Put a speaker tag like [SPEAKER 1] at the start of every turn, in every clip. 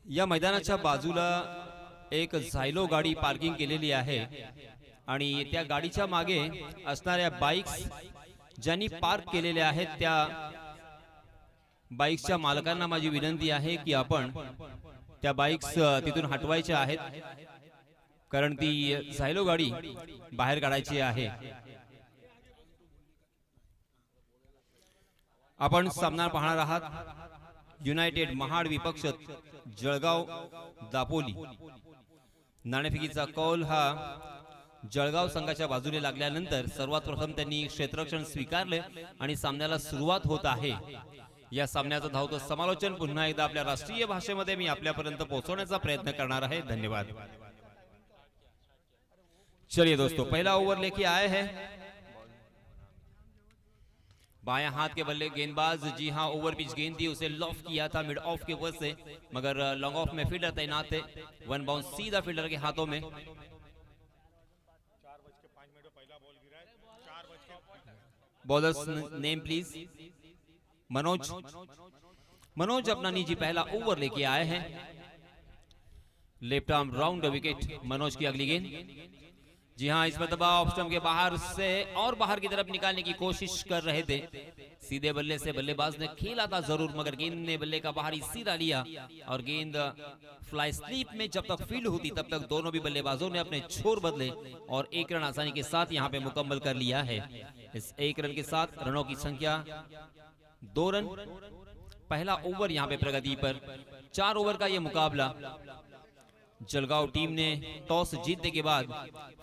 [SPEAKER 1] या मैदानाच्या बाजूला एक झायलो गाडी पार्किंग केलेली आहे आणि त्या गाडीच्या मागे असणाऱ्या बाइक्स ज्यांनी पार्क केलेल्या आहेत त्या बाइक्सच्या मालकांना माझी विनंती आहे की आपण त्या बाइक्स तिथून हटवायच्या आहेत, कारण ती झायलो गाडी बाहेर काढायची आहे। आपण सामना पाहणार आहात युनायटेड महाड विपक्ष जळगाव दापोली। नाणेफेकीचा कौल हा जळगाव संघाच्या बाजूने लागल्यानंतर सर्वात प्रथम त्यांनी क्षेत्ररक्षण स्वीकारले आणि सामन्याला सुरुवात होत आहे। या सामन्याचं धावतं समालोचन पुन्हा एकदा आपल्या राष्ट्रीय भाषेमध्ये मी आपल्यापर्यंत पोहोचवण्याचा प्रयत्न करणार आहे। धन्यवाद। चलिए दोस्तों, पहला ओवर लेके आए हैं बाएं हाथ के बल्ले गेंदबाज। जी हां, ओवर पिच गेंद थी, उसे लॉफ किया था मिड ऑफ के ऊपर से, मगर लॉन्ग ऑफ में फील्डर तैनात थे। वन बाउंस सीधा फील्डर के हाथों में। Bowlers name please. Manoj. Manoj अपना निजी पहला ओवर लेके आए हैं। Left arm round wicket Manoj की अगली गेंद। जी हां, इस मरतबा ऑफ स्टंप के बाहर से और बाहर की तरफ निकालने की कोशिश कर रहे थे। सीधे बल्ले से बल्लेबाज ने खेला था जरूर, मगर गेंद ने बल्ले का बाहरी सीधा लिया और गेंद फ्लाई स्लीप में जब तक फील्ड होती तब तक दोनों भी बल्लेबाजों ने अपने छोर बदले और एक रन आसानी के साथ यहां पे मुकम्मल कर लिया है। इस एक रन के साथ रनों की संख्या 2 रन। पहला ओवर यहां पे प्रगति पर। 4 ओवर का यह मुकाबला। जलगांव टीम ने टॉस जीतने के बाद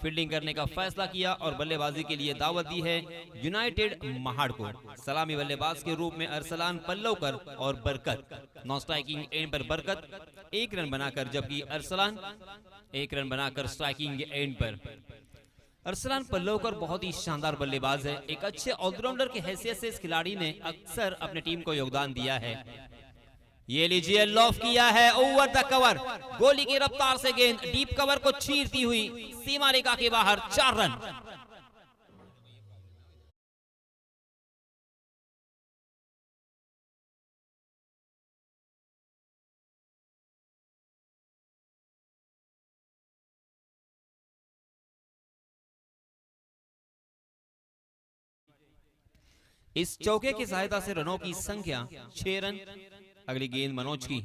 [SPEAKER 1] फील्डिंग करने का फैसला किया और बल्लेबाजी के लिए दावत दी है यूनाइटेड महाड़ को। सलामी बल्लेबाज के रूप में अरसलान पल्लवकर और बरकत। नॉन स्ट्राइकिंग एंड पर बरकत 1 रन बनाकर, जबकि अरसलान 1 रन बनाकर स्ट्राइकिंग एंड पर। अरसलान पल्लवकर बहुत ही शानदार बल्लेबाज है। एक अच्छे ऑलराउंडर की हैसियत से इस खिलाड़ी ने अक्सर अपने टीम को योगदान दिया है। ये लीजिए, लॉफ किया है ओवर द कवर। गोली की रफ्तार से गेंद डीप कवर को चीरती हुई सीमा रेखा के बाहर। 4 रन। इस चौके की सहायता से रनों की संख्या 6 रन। अगली गेंद मनोज की।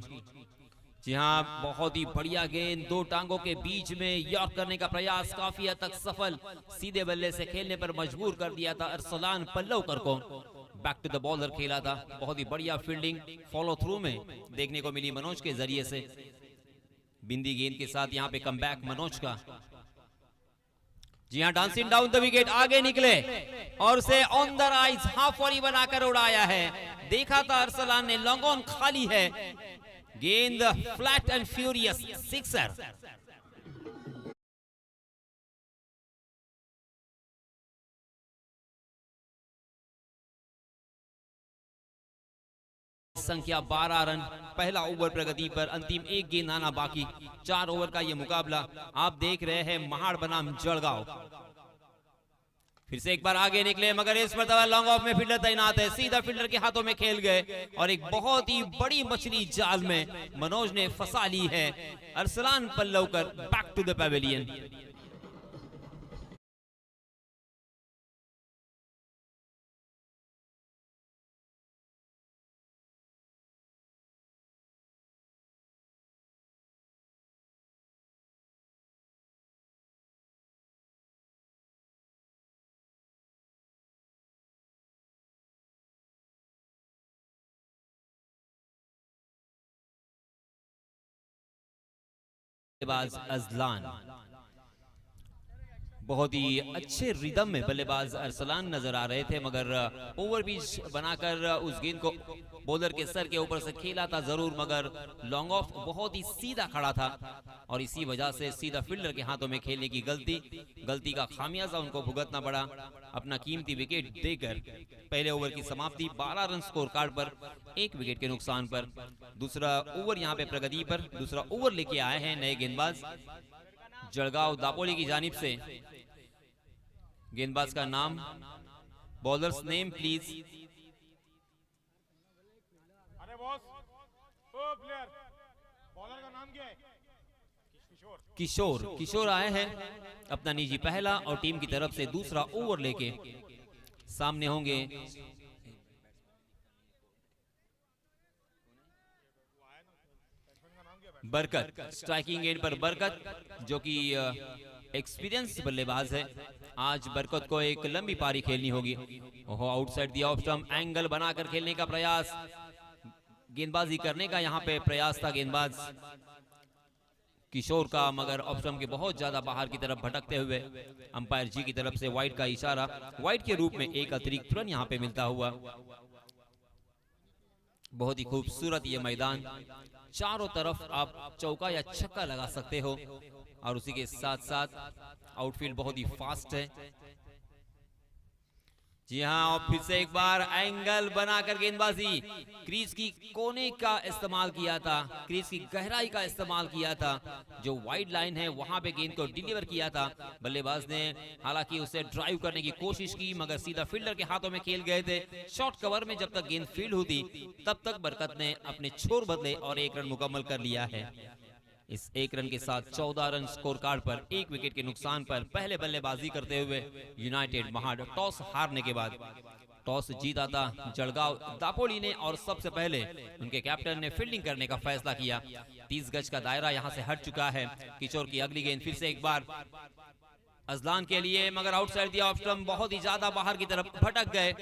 [SPEAKER 1] जी हां, बहुत ही बढ़िया गेंद, 2 टांगों के बीच में यॉर्क करने का प्रयास काफी हद तक सफल। सीधे बल्ले से खेलने पर मजबूर कर दिया था अरसलान पल्लवकर को। बैक टू द बॉलर खेला था। बहुत ही बढ़िया फील्डिंग फॉलो थ्रू में देखने को मिली मनोज के जरिए से। बिंदी गेंद के साथ यहां पे कमबैक मनोज का। जी हां, डांसिंग डाउन द विकेट, आगे निकले और उसे on the rise half volley बनाकर उड़ाया है। देखा था अरसलान ने, लॉन्ग ऑन खाली है। गेंद फ्लैट एंड फ्यूरियस, सिक्सर। संख्या 12 रन। पहला ओवर प्रगति पर, अंतिम एक गेंद आना बाकी। 4 ओवर का यह मुकाबला। आप देख रहे हैं महाड़ बनाम जळगाव। फिर से एक बार आगे निकले, मगर इस मरतबा लॉन्ग ऑफ में फील्डर तैनात है। सीधा फील्डर के हाथों में खेल गए और एक बहुत ही बड़ी मछली जाल में मनोज ने फंसा ली है। Arsalan Pallavkar back to the pavilion. बल्लेबाज अजलान। बहुत ही अच्छे रिदम में बल्लेबाज अरसलान नजर आ रहे थे, मगर ओवर पिच बनाकर उस गेंद को बॉलर के सर के ऊपर से खेला था जरूर, मगर लॉन्ग ऑफ बहुत ही सीधा खड़ा था और इसी वजह से सीधा फील्डर के हाथों में खेलने की गलती का खामियाजा उनको भुगतना पड़ा अपना कीमती विकेट देकर। पहले ओवर की समाप्ति 12 रन स्कोर कार्ड पर, 1 विकेट के नुकसान पर। दूसरा ओवर यहां पे प्रगति पर। दूसरा ओवर लेके आए हैं नए गेंदबाज जळगाव दापोली की जानिब से। गेंदबाज का नाम, बॉलर्स नेम प्लीज।
[SPEAKER 2] बॉलर का नाम क्या है?
[SPEAKER 1] किशोर आए हैं अपना निजी पहला और टीम की तरफ से दूसरा ओवर लेके सामने होंगे बरकत। स्ट्राइकिंग एंड पर बरकत जो कि एक्सपीरियंस बल्लेबाज है। आज बरकत को एक लंबी पारी खेलनी होगी। ओहो, outside the off stump, angle बनाकर खेलने का प्रयास, गेंदबाजी करने का यहाँ पे प्रयास था गेंदबाज किशोर का, मगर ऑफ स्टंप के बहुत ज्यादा बाहर की तरफ भटकते हुए अंपायर जी की तरफ से वाइड का इशारा, वाइड के रूप में एक अतिरिक्त रन यहाँ पे मिलता हुआ। बहुत ही खूबसूरत ये मैदान, चारों तरफ आप चौका या छक्का लगा सकते हो और उसी के साथ साथ आउटफील्ड बहुत ही फास्ट है। जी हाँ, और फिर से एक बार एंगल बनाकर गेंदबाजी, क्रीज की कोने का इस्तेमाल किया था, क्रीज की गहराई का इस्तेमाल किया था, जो वाइड लाइन है वहां पे गेंद को डिलीवर किया था। बल्लेबाज ने हालांकि उसे ड्राइव करने की कोशिश की मगर सीधा फील्डर के हाथों में खेल गए थे। शॉर्ट कवर में जब तक गेंद फील्ड हुई तब तक बरकत ने अपने छोर बदले और एक रन मुकम्मल कर लिया है। इस एक रन के साथ 14 रन स्कोर कार्ड पर, एक विकेट के नुकसान पर पहले बल्लेबाजी करते हुए यूनाइटेड महाड़ टॉस हारने के बाद टॉस जीता था जलगांव दापोली ने और सबसे पहले उनके कैप्टन ने फील्डिंग करने का फैसला किया। 30 गज का दायरा यहां से हट चुका है। किशोर की अगली गेंद फिर से एक बार अजलान के लिए, मगर आउटसाइड दिया ऑफ स्टंप, बहुत ही ज्यादा बाहर की तरफ भटक गए।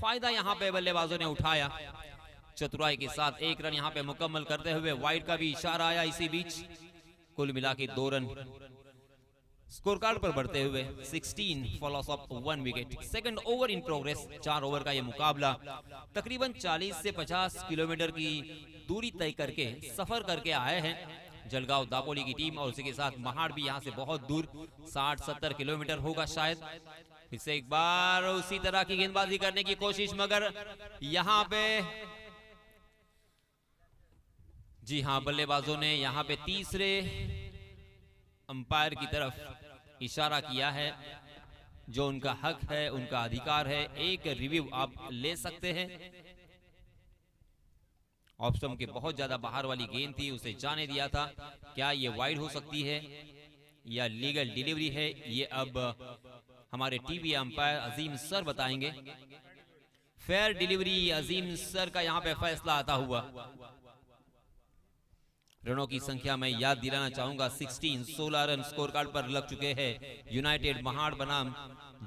[SPEAKER 1] फायदा यहां पे बल्लेबाजों ने उठाया। चतुराई के साथ एक रन यहां पे मुकम्मल करते हुए वाइड का भी इशारा आया। इसी बीच कुल मिला के 2 रन स्कोर कार्ड पर बढ़ते हुए 16 for loss of 1 wicket. Second over in progress. 4 over का यह मुकाबला तकरीबन 40 से 50 किलोमीटर की दूरी तय करके सफर करके आए हैं जलगांव दापोली की टीम, और उसी के साथ महाड़ भी यहां से बहुत दूर 60-70 किलोमीटर होगा शायद। फिर से एक बार उसी तरह की गेंदबाजी करने की कोशिश, मगर यहां पे जी हां बल्लेबाजों ने यहां पे तीसरे अंपायर की तरफ इशारा किया है, जो उनका हक है, उनका अधिकार है। एक रिव्यू आप ले सकते हैं। ऑफ स्टंप के बहुत ज्यादा बाहर वाली गेंद थी, उसे जाने दिया था। क्या ये वाइड हो सकती है या लीगल डिलीवरी है, ये अब हमारे टीवी अंपायर अजीम सर बताएंगे। फेयर डिलीवरी अजीम सर का यहां पे फैसला आता हुआ। रनों की संख्या मैं याद दिलाना चाहूंगा 16 रन स्कोर कार्ड पर लग चुके हैं। यूनाइटेड महाड़ बनाम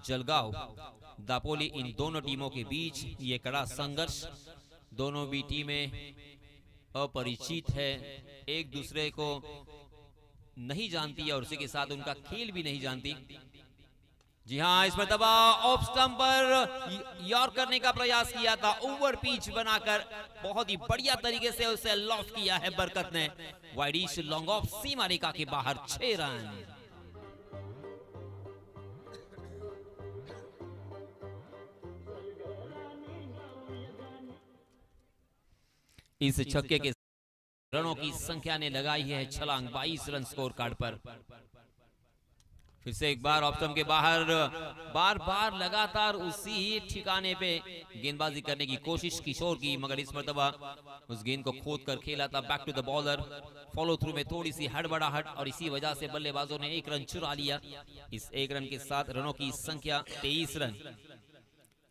[SPEAKER 1] जलगांव दापोली, इन दोनों टीमों के बीच ये कड़ा संघर्ष। दोनों भी टीमें अपरिचित है, एक दूसरे को नहीं जानती और उसी के साथ उनका खेल भी नहीं जानती। जी हाँ, इस मरतबा ऑफ स्टंप पर यॉर्क करने का प्रयास किया था, ओवर पिच बनाकर बहुत ही बढ़िया तरीके से उसे लॉफ्ट किया है बरकत ने। वाइडिश लॉन्ग ऑफ सीमा रेखा के बाहर 6 रन। इस छक्के के रनों की संख्या ने लगाई है छलांग 22 रन स्कोर कार्ड पर। फिर से एक बार ऑफ स्टंप के बाहर बार बार लगातार उसी ही ठिकाने पे गेंदबाजी करने की कोशिश किशोर की, मगर इस मरतबा उस गेंद को खोद कर खेला था back to the bowler. Follow through में थोड़ी सी हड़बड़ाहट और इसी वजह से बल्लेबाजों ने 1 रन चुरा लिया। इस 1 रन के साथ रनों की संख्या 23 रन।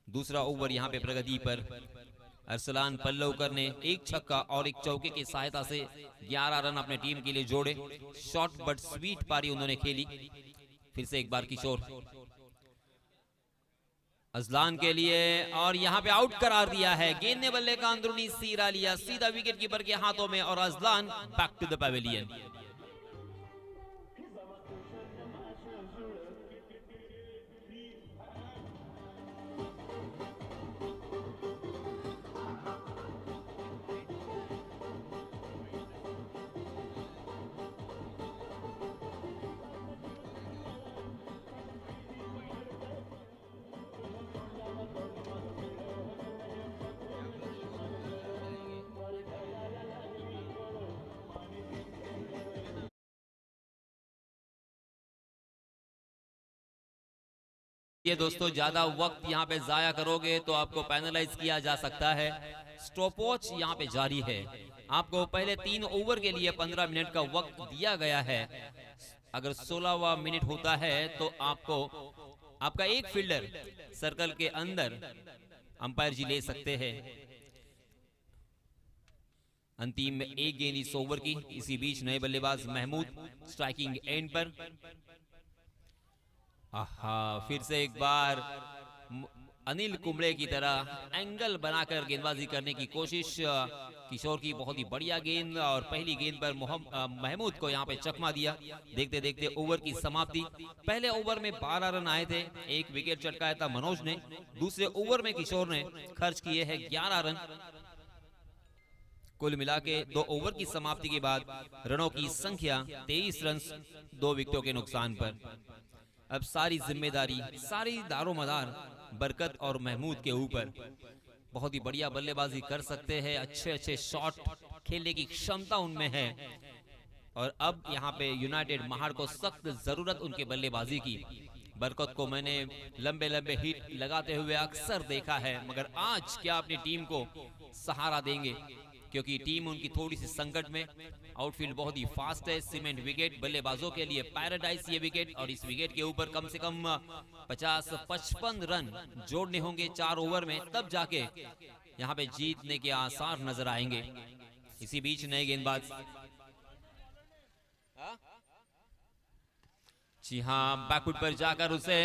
[SPEAKER 1] दूसरा ओवर यहाँ पे प्रगति पर। अरसलान पल्लवकर ने 1 छक्का और 1 चौके की सहायता से 11 रन अपने टीम के लिए जोड़े। शॉर्ट बट स्वीट पारी उन्होंने खेली। फिर से एक बार किशोर अजलान के लिए, और यहां पे आउट करार दिया है। गेंद ने बल्ले का अंदरूनी सीरा लिया सीधा विकेट कीपर के हाथों में, और Ajlan back to the pavilion. ये दोस्तों ज्यादा वक्त यहाँ पे जाया करोगे तो आपको पैनलाइज किया जा सकता है। स्टॉपवॉच यहाँ पे जारी है। आपको पहले 3 ओवर के लिए 15 मिनट का वक्त दिया गया है। अगर 16वां मिनट होता है तो आपको आपका एक फील्डर सर्कल के अंदर अंपायर जी ले सकते हैं। अंतिम में एक गेंद इस ओवर की। इसी बीच नए बल्लेबाज महमूद स्ट्राइकिंग एंड पर। आहा, फिर से एक बार अनिल कुंबले की तरह एंगल बनाकर गेंदबाजी करने की कोशिश। किशोर की बहुत ही बढ़िया गेंद और पहली गेंद पर महमूद को यहाँ पे चकमा दिया। देखते देखते ओवर की समाप्ति। पहले ओवर में 12 रन आए थे, एक विकेट चटकाया था मनोज ने। दूसरे ओवर में किशोर ने खर्च किए हैं 11 रन। कुल मिला के 2 ओवर की समाप्ति के बाद रनों की संख्या 23 रन 2 विकेटों के नुकसान पर। अब सारी जिम्मेदारी, सारी दारोमदार बरकत और महमूद के ऊपर। बहुत ही बढ़िया बल्लेबाजी कर सकते हैं, अच्छे अच्छे शॉट खेलने की क्षमता उनमें है। और अब यहाँ पे यूनाइटेड महाड़ को सख्त जरूरत उनके बल्लेबाजी की। बरकत को मैंने लंबे लंबे हिट लगाते हुए अक्सर देखा है, मगर आज क्या अपनी टीम को सहारा देंगे, क्योंकि टीम उनकी थोड़ी सी संकट में। आउटफील्ड बहुत ही फास्ट है, सीमेंट विकेट बल्लेबाजों के लिए पैराडाइज ये विकेट। और इस विकेट के ऊपर कम से कम 50-55 रन जोड़ने होंगे 4 ओवर में, तब जाके यहाँ पे जीतने के आसार नजर आएंगे। इसी बीच नए गेंदबाज, जी हाँ, बैकफुट पर जाकर उसे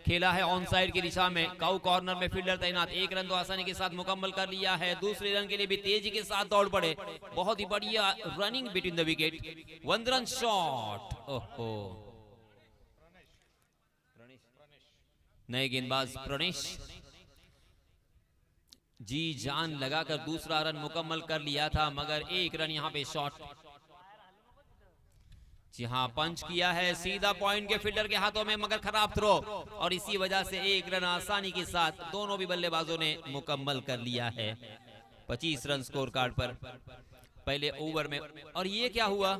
[SPEAKER 1] खेला है ऑन साइड की दिशा में। काउ कॉर्नर में फील्डर तैनात। एक रन तो आसानी के साथ मुकम्मल कर लिया है। दूसरे रन के लिए भी तेजी के साथ दौड़ पड़े। बहुत ही बढ़िया running between the wicket. 1 run shot. ओहो, नए गेंदबाज प्रणेश जी जान लगाकर दूसरा रन मुकम्मल कर लिया था, मगर एक रन यहाँ पे शॉट। जी हाँ, पंच किया है सीधा पॉइंट के फील्डर के हाथों में, मगर खराब थ्रो। और इसी वजह से एक रन आसानी के साथ दोनों भी बल्लेबाजों ने मुकम्मल कर लिया है। 25 रन स्कोर कार्ड पर पहले ओवर में। और ये क्या हुआ?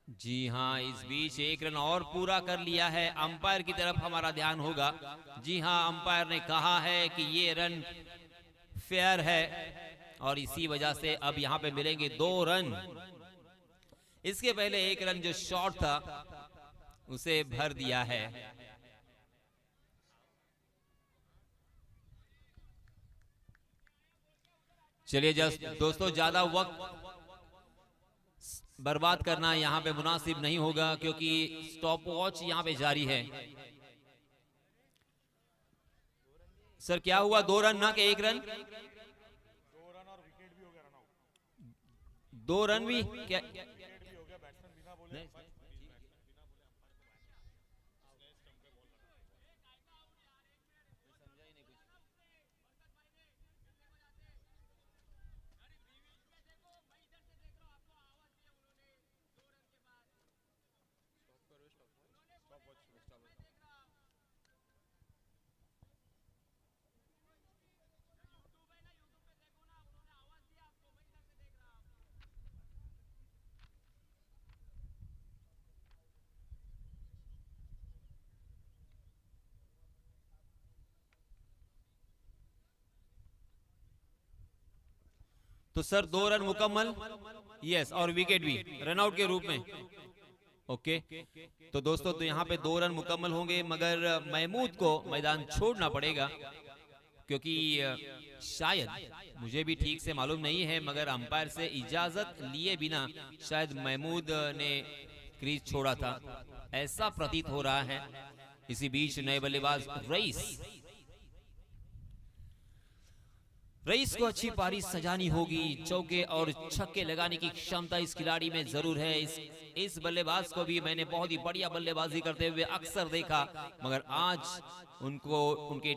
[SPEAKER 1] जी हाँ, इस बीच एक रन और पूरा कर लिया है। अंपायर की तरफ हमारा ध्यान होगा। जी हाँ, अंपायर ने कहा है कि ये रन फेयर है और इसी वजह से अब यहाँ पे मिलेंगे 2 रन। इसके पहले एक रन जो शॉट था उसे भर दिया है। चलिए दोस्तों, ज्यादा वक्त बर्बाद करना यहाँ पे मुनासिब नहीं होगा, क्योंकि स्टॉप वॉच यहाँ पे जारी है। सर क्या हुआ? 2 रन ना कि 1 रन? 2 रन भी क्या? तो सर 2 रन मुकम्मल, यस, और विकेट भी रनआउट के रूप में। ओके, तो दोस्तों तो यहाँ पे 2 रन मुकम्मल होंगे, मगर महमूद को मैदान छोड़ना पड़ेगा, क्योंकि शायद, मुझे भी ठीक से मालूम नहीं है, मगर अंपायर से इजाजत लिए बिना शायद महमूद ने क्रीज छोड़ा था, ऐसा प्रतीत हो रहा है। इसी बीच नए बल्लेबाज रईस को अच्छी पारी सजानी होगी। चौके और छक्के लगाने की क्षमता इस खिलाड़ी में जरूर है। इस बल्लेबाज को भी मैंने बहुत ही बढ़िया बल्लेबाजी करते हुए अक्सर देखा, मगर आज उनको उनके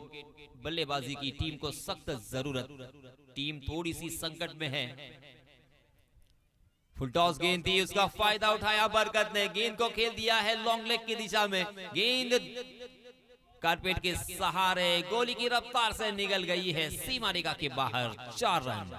[SPEAKER 1] बल्लेबाजी की टीम को सख्त जरूरत। टीम थोड़ी सी संकट में है। फुल टॉस गेंद थी, उसका फायदा उठाया बरकत ने। गेंद को खेल दिया है लॉन्ग लेग की दिशा में। गेंद कारपेट के सहारे गोली की रफ्तार से निकल गई है सीमा रेखा के बाहर। 4 रन।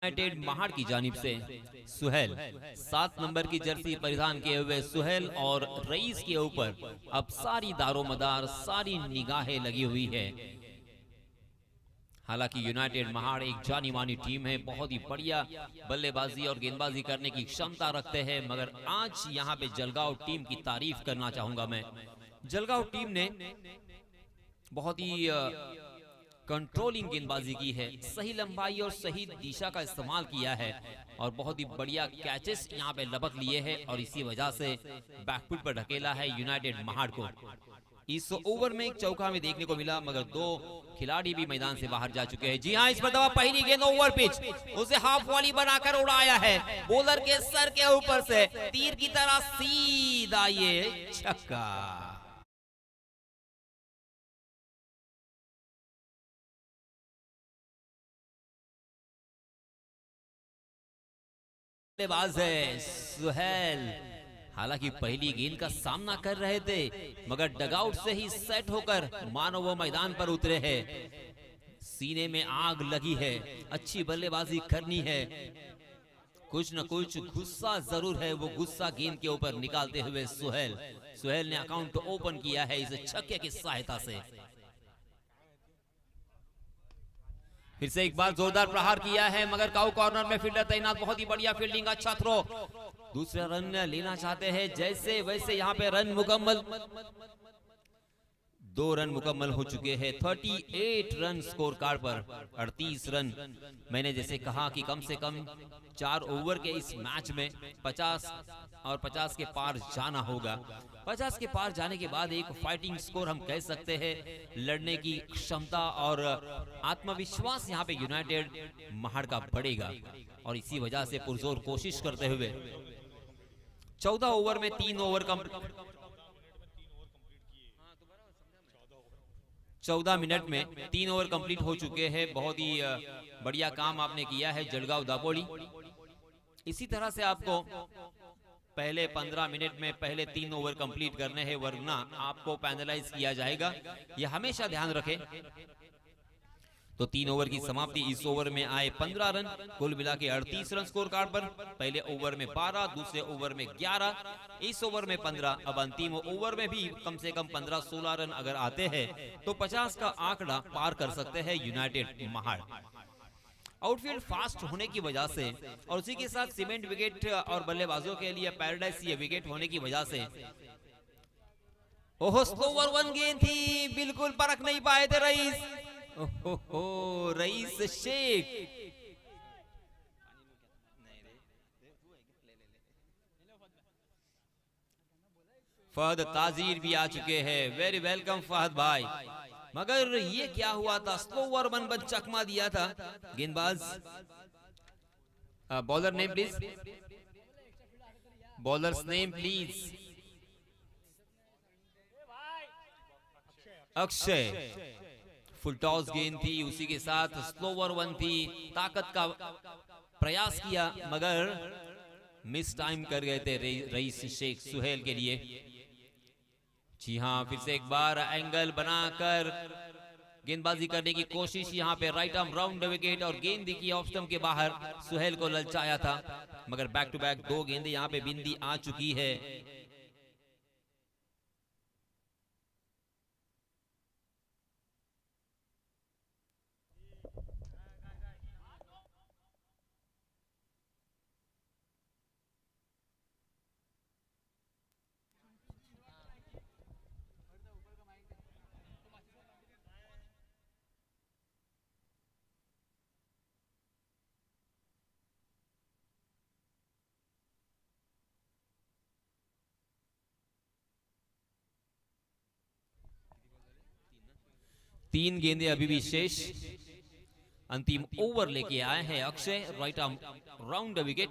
[SPEAKER 1] यूनाइटेड महाड़ की जानिब से सुहेल 7 नंबर की जर्सी परिधान किए हुए सुहेल और रईस के ऊपर अब सारी दारोमदार सारी निगाहें लगी हुई है। हालांकि यूनाइटेड महाड़ एक जानी मानी टीम है, बहुत ही बढ़िया बल्लेबाजी और गेंदबाजी करने की क्षमता रखते हैं, मगर आज यहां पे जलगांव टीम की तारीफ करना चाहूंगा मैं। जलगांव टीम ने बहुत ही कंट्रोलिंग गेंदबाजी की है, सही लंबाई और सही दिशा का इस्तेमाल किया है और बहुत ही बढ़िया कैचेस यहां पे लपक लिए हैं और इसी वजह से बैकफुट पर ढकेला है यूनाइटेड महाड़ को। इस ओवर में एक चौका में देखने को मिला, मगर 2 खिलाड़ी भी मैदान से बाहर जा चुके हैं। जी हां, इस पर दवा पहली गेंद ओवर पिच, उसे हाफ वॉली बनाकर उड़ाया है बॉलर के सर के ऊपर से, तीर की तरह सीधा ये छक्का। बल्लेबाज है सुहेल, हालांकि पहली गेंद का सामना कर रहे थे, मगर डगआउट से ही सेट होकर मानो वो मैदान पर उतरे हैं। सीने में आग लगी है, अच्छी बल्लेबाजी करनी है, कुछ न कुछ गुस्सा जरूर है, वो गुस्सा गेंद के ऊपर निकालते हुए सुहेल ने अकाउंट ओपन किया है इस छक्के की सहायता से। फिर से एक बार जोरदार प्रहार किया है, मगर काउ कॉर्नर में फील्डर तैनात, बहुत ही बढ़िया फील्डिंग, अच्छा थ्रो, दूसरा रन लेना चाहते हैं जैसे वैसे यहाँ पे रन मुकम्मल, 2 रन मुकम्मल हो चुके हैं 38 रन स्कोर कार्ड पर, 38 रन। मैंने जैसे कहा कि कम से कम 4 ओवर के इस मैच में 50 और 50 के पार जाना होगा। 50 के पार जाने के बाद एक फाइटिंग स्कोर हम कह सकते हैं, लड़ने की क्षमता और आत्मविश्वास यहाँ पे यूनाइटेड महाड़ का बढ़ेगा और इसी वजह से पुरजोर कोशिश करते हुए 14 ओवर में 3 ओवर कंप्लीट, 14 मिनट में 3 ओवर कंप्लीट हो चुके हैं। बहुत ही बढ़िया काम आपने किया है जलगांव दापोली। इसी तरह से आपको पहले 15 मिनट में पहले 3 ओवर कंप्लीट करने हैं, वरना आपको पैनलाइज किया जाएगा, यह हमेशा ध्यान रखें। तो 3 ओवर की समाप्ति, इस ओवर में आए 15 रन, कुल मिला के 38 रन स्कोर कार्ड पर। पहले ओवर में 12, दूसरे ओवर में 11, इस ओवर में 15। अब अंतिम ओवर में भी कम से कम 15-16 रन अगर आते हैं तो 50 का आंकड़ा पार कर सकते हैं यूनाइटेड महाड़। आउटफील्ड फास्ट होने की वजह से और उसी के साथ सीमेंट विकेट और बल्लेबाजों के लिए पैराडाइज ये विकेट होने की वजह से, ओहो स्लोवर 1 गेंद थी, बिल्कुल परख नहीं पाए थे रईस। ओहो रईस शेख, फहद ताजीर भी आ चुके हैं, वेरी वेलकम फहद भाई। मगर ये क्या हुआ था, स्लोवर 1 पर चकमा दिया था गेंदबाज। Bowler name please, bowlers name please. Akshay, full toss गेंद थी, उसी के साथ स्लोवर 1 थी, ताकत का प्रयास किया मगर मिस टाइम कर गए थे रईस शेख सुहेल के लिए। जी हाँ, फिर से एक बार एंगल बनाकर गेंदबाजी करने की कोशिश, यहाँ पे राइट आर्म राउंड विकेट और गेंद दिखी ऑफ स्टंप के बाहर, सुहेल को ललचाया था, मगर बैक टू बैक 2 गेंदें यहाँ पे बिंदी आ चुकी है। तीन गेंदें अभी भी शेष, अंतिम ओवर लेके आए हैं Akshay, right arm round wicket.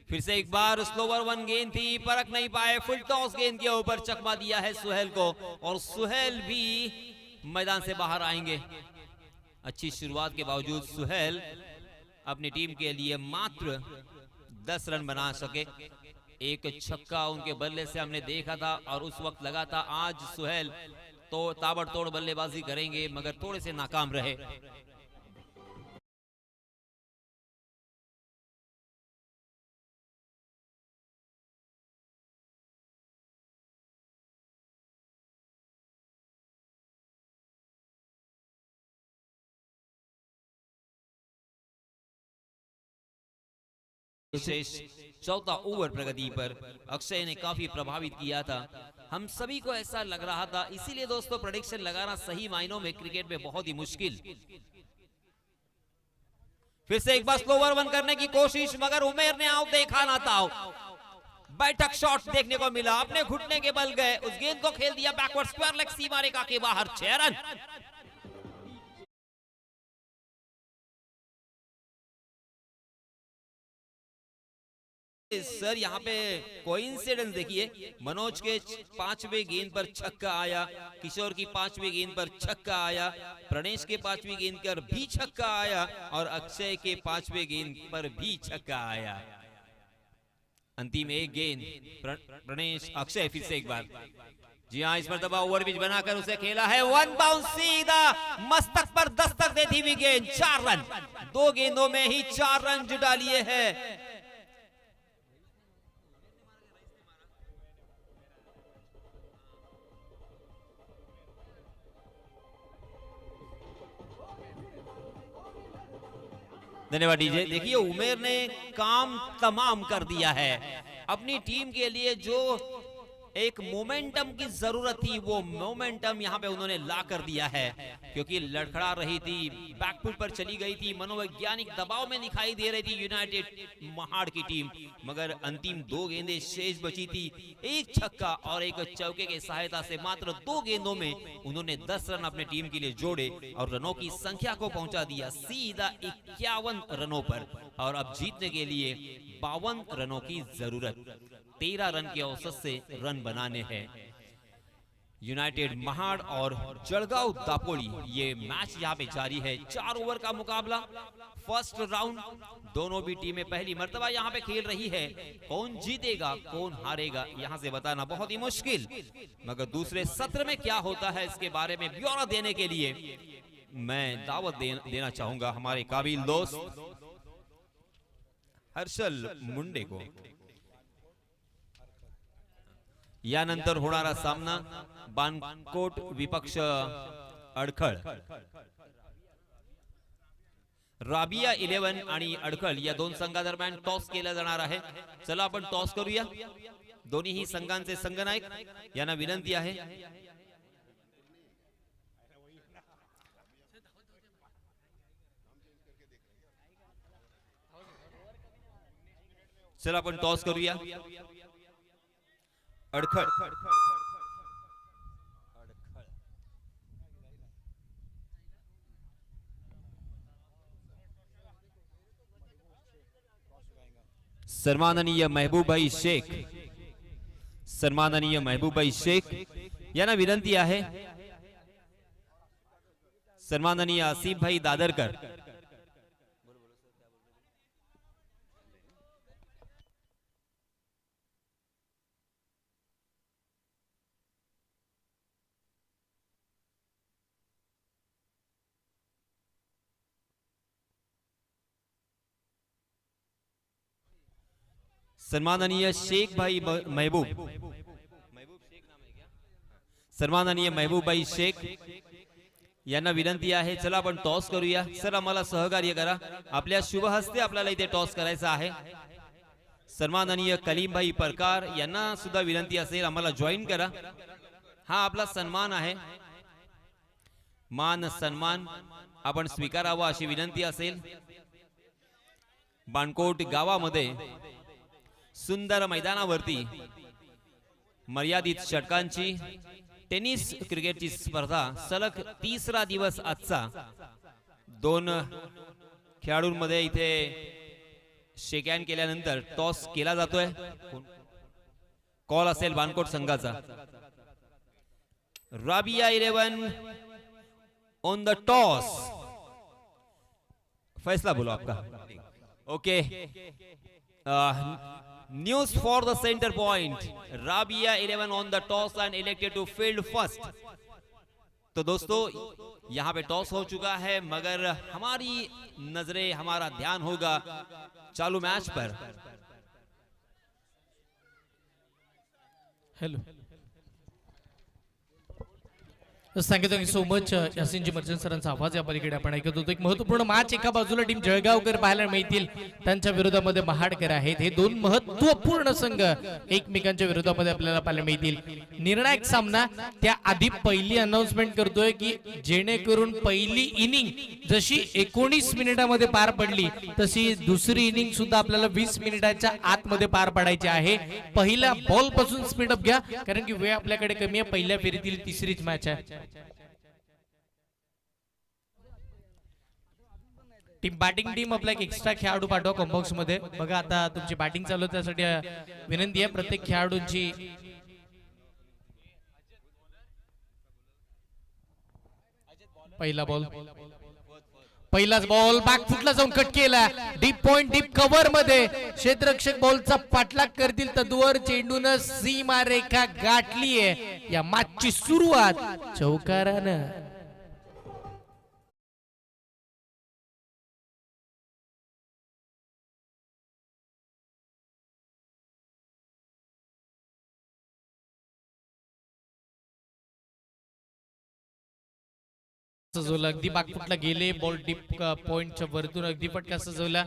[SPEAKER 1] फिर से एक बार स्लोवर 1 गेंद थी, परख नहीं पाए, फुल टॉस गेंद के ऊपर चकमा दिया है सुहेल को और सुहेल भी मैदान से बाहर आएंगे। अच्छी शुरुआत के बावजूद सुहेल अपनी टीम के लिए मात्र 10 रन बना सके। एक छक्का उनके बल्ले से हमने देखा था और उस वक्त लगा था आज सुहेल तो ताबड़तोड़ बल्लेबाजी करेंगे, मगर थोड़े से नाकाम रहे। शेष चौथा ओवर प्रगति पर अक्षय ने काफी प्रभावित किया था। हम सभी को ऐसा लग रहा था, इसीलिए दोस्तों प्रेडिक्शन लगाना सही मायनों में क्रिकेट में बहुत ही मुश्किल। फिर से एक बार स्लो ओवर वन करने की कोशिश, मगर उमेर ने आउट देखा ना था। बैठक शॉट देखने को मिला, अपने घुटने के बल गए, उस गेंद को खेल दिया बैकवर्ड स्क्वायर लेग सीमा रेखा के बाहर। 6 रन। सर यहाँ पे कोइंसिडेंस देखिए, मनोज के 5वें गेंद पर छक्का आया, किशोर की 5वीं गेंद पर छक्का आया, प्रणेश के 5वीं गेंद पर भी छक्का आया और अक्षय के 5वें गेंद पर भी छक्का आया। अंतिम एक गेंद प्रणेश अक्षय फिर से एक बार, जी हाँ, इस मरतबा ओवर पिच बनाकर उसे खेला है, वन बाउंस सीधा मस्तक पर दस्तक देती हुई गेंद। 4 रन, 2 गेंदों में ही 4 रन जुटा लिए हैं। धन्यवाद डीजे। देखिए उमेर ने काम तमाम कर दिया है, अपनी टीम के लिए जो एक मोमेंटम की जरूरत थी वो मोमेंटम यहाँ पे उन्होंने ला कर दिया है, क्योंकि लड़खड़ा रही थी, बैकफुट पर चली गई थी, मनोवैज्ञानिक दबाव में दिखाई दे रही थी यूनाइटेड महाड़ की टीम, मगर अंतिम 2 गेंदें शेष बची थी, एक छक्का और एक चौके की सहायता से मात्र 2 गेंदों में उन्होंने 10 रन अपने टीम के लिए जोड़े और रनों की संख्या को पहुंचा दिया सीधा 51 रनों पर। और अब जीतने के लिए 52 रनों की जरूरत, 13 रन के औसत से रन बनाने हैं। यूनाइटेड महाड़ और जळगाव दापोली, ये मैच यहाँ पे जारी है। 4 ओवर का मुकाबला, फर्स्ट राउंड, दोनों भी टीमें पहली मर्तबा यहाँ पे खेल रही है। कौन जीतेगा कौन हारेगा यहाँ से बताना बहुत ही मुश्किल, मगर दूसरे सत्र में क्या होता है इसके बारे में ब्यौरा देने के लिए मैं दावत देना चाहूंगा हमारे काबिल दोस्त हर्षल मुंडे को। यानंतर होणारा सामना बानकोट विपक्ष अडखळ, राबिया 11 आणि अडखळ या 2 संघादरम्यान टॉस केला जाणार आहे। चला आपण टॉस करूया। दोन्ही संघांचे संघनायक यांना विनंती आहे, चला आपण टॉस करूया। अडखळ सन्माननीय महबूब भाई शेख, सन्माननीय महबूब भाई शेख यांना विनंती आहे, सन्माननीय आसिफ भाई दादरकर, सन्माननीय शेख भाई महबूब, सन्माननीय महबूब भाई शेख यांना विनंती आहे, चला आपण टॉस करूया। सर आम्हाला सहकार्य करा, आपल्या शुभ हस्ते आपल्याला इथे टॉस करायचा आहे। सन्माननीय कलीम भाई परकार यांना सुद्धा विनंती असेल, आम्हाला जॉईन करा। हा आपला सन्मान आहे, मान सन्मान आपण स्वीकारावा अशी विनंती असेल। बाणकोट गावामध्ये सुंदर मैदानावरती मर्यादित षटकांची टेनिस क्रिकेटची स्पर्धा सलग 3रा दिवस आजचा 2 खेळाडूंमध्ये इथे शेक हँड केल्यानंतर टॉस केला जातोय। कॉल असेल बाणकोट संघाचा। राबिया 11 ऑन द टॉस, फैसला बोलो आपका। Okay, news for the centre point, Rabia 11 on the toss and elected to field first. तो दोस्तों यहाँ पे टॉस हो चुका है, मगर हमारी नजरें, हमारा ध्यान होगा चालू मैच पर। Hello
[SPEAKER 2] thank you so much Yasinji Merchant सरांचा आवाज या पलीकडे आपण ऐकत होतो. एक महत्वपूर्ण मॅच एका बाजूला टीम जळगावकर पाहायला मिळतील, त्यांच्या विरोधामध्ये महाडकर आहेत. हे दोन महत्वपूर्ण संघ एकमेकांच्या विरोधामध्ये आपल्याला पाहायला मिळतील. निर्णायक सामना त्या आधी पहिली अनाउन्समेंट करतोय की जेणेकरून पहिली इनिंग जशी 19 मिनिटांमध्ये पार पडली तशी दुसरी इनिंग सुद्धा आपल्याला 20 मिनिटाच्या आतमध्ये पार पाडायची आहे. पहिल्या बॉल पासून स्पीडअप घ्या, कारण की वेळ आपल्याकडे कमी आहे. पहिल्या फेरीतील तिसरीच मॅच आहे. टीम बॅटिंग टीम आपला एक एक्स्ट्रा खेळाडू पाठवा कॉम्बॉक्स मध्ये. बघा आता तुमची बॅटिंग चालू आहे, त्यासाठी विनंती आहे प्रत्येक खेळाडूंची. पहिला बॉल, पहिलाच बॉल बॅकफुटला जाऊन कट केला. डीप पॉइंट, डीप कव्हर मध्ये क्षेत्ररक्षक बॉलचा पाठलाग करतील. तद्वर चेंडून सीमा रेखा गाठलीये. या मॅचची सुरुवात चौकारानं. सजवला अगदी बागफुटला गेले. बॉल डीप पॉइंटच्या वरतून अगदी फटका सजवला.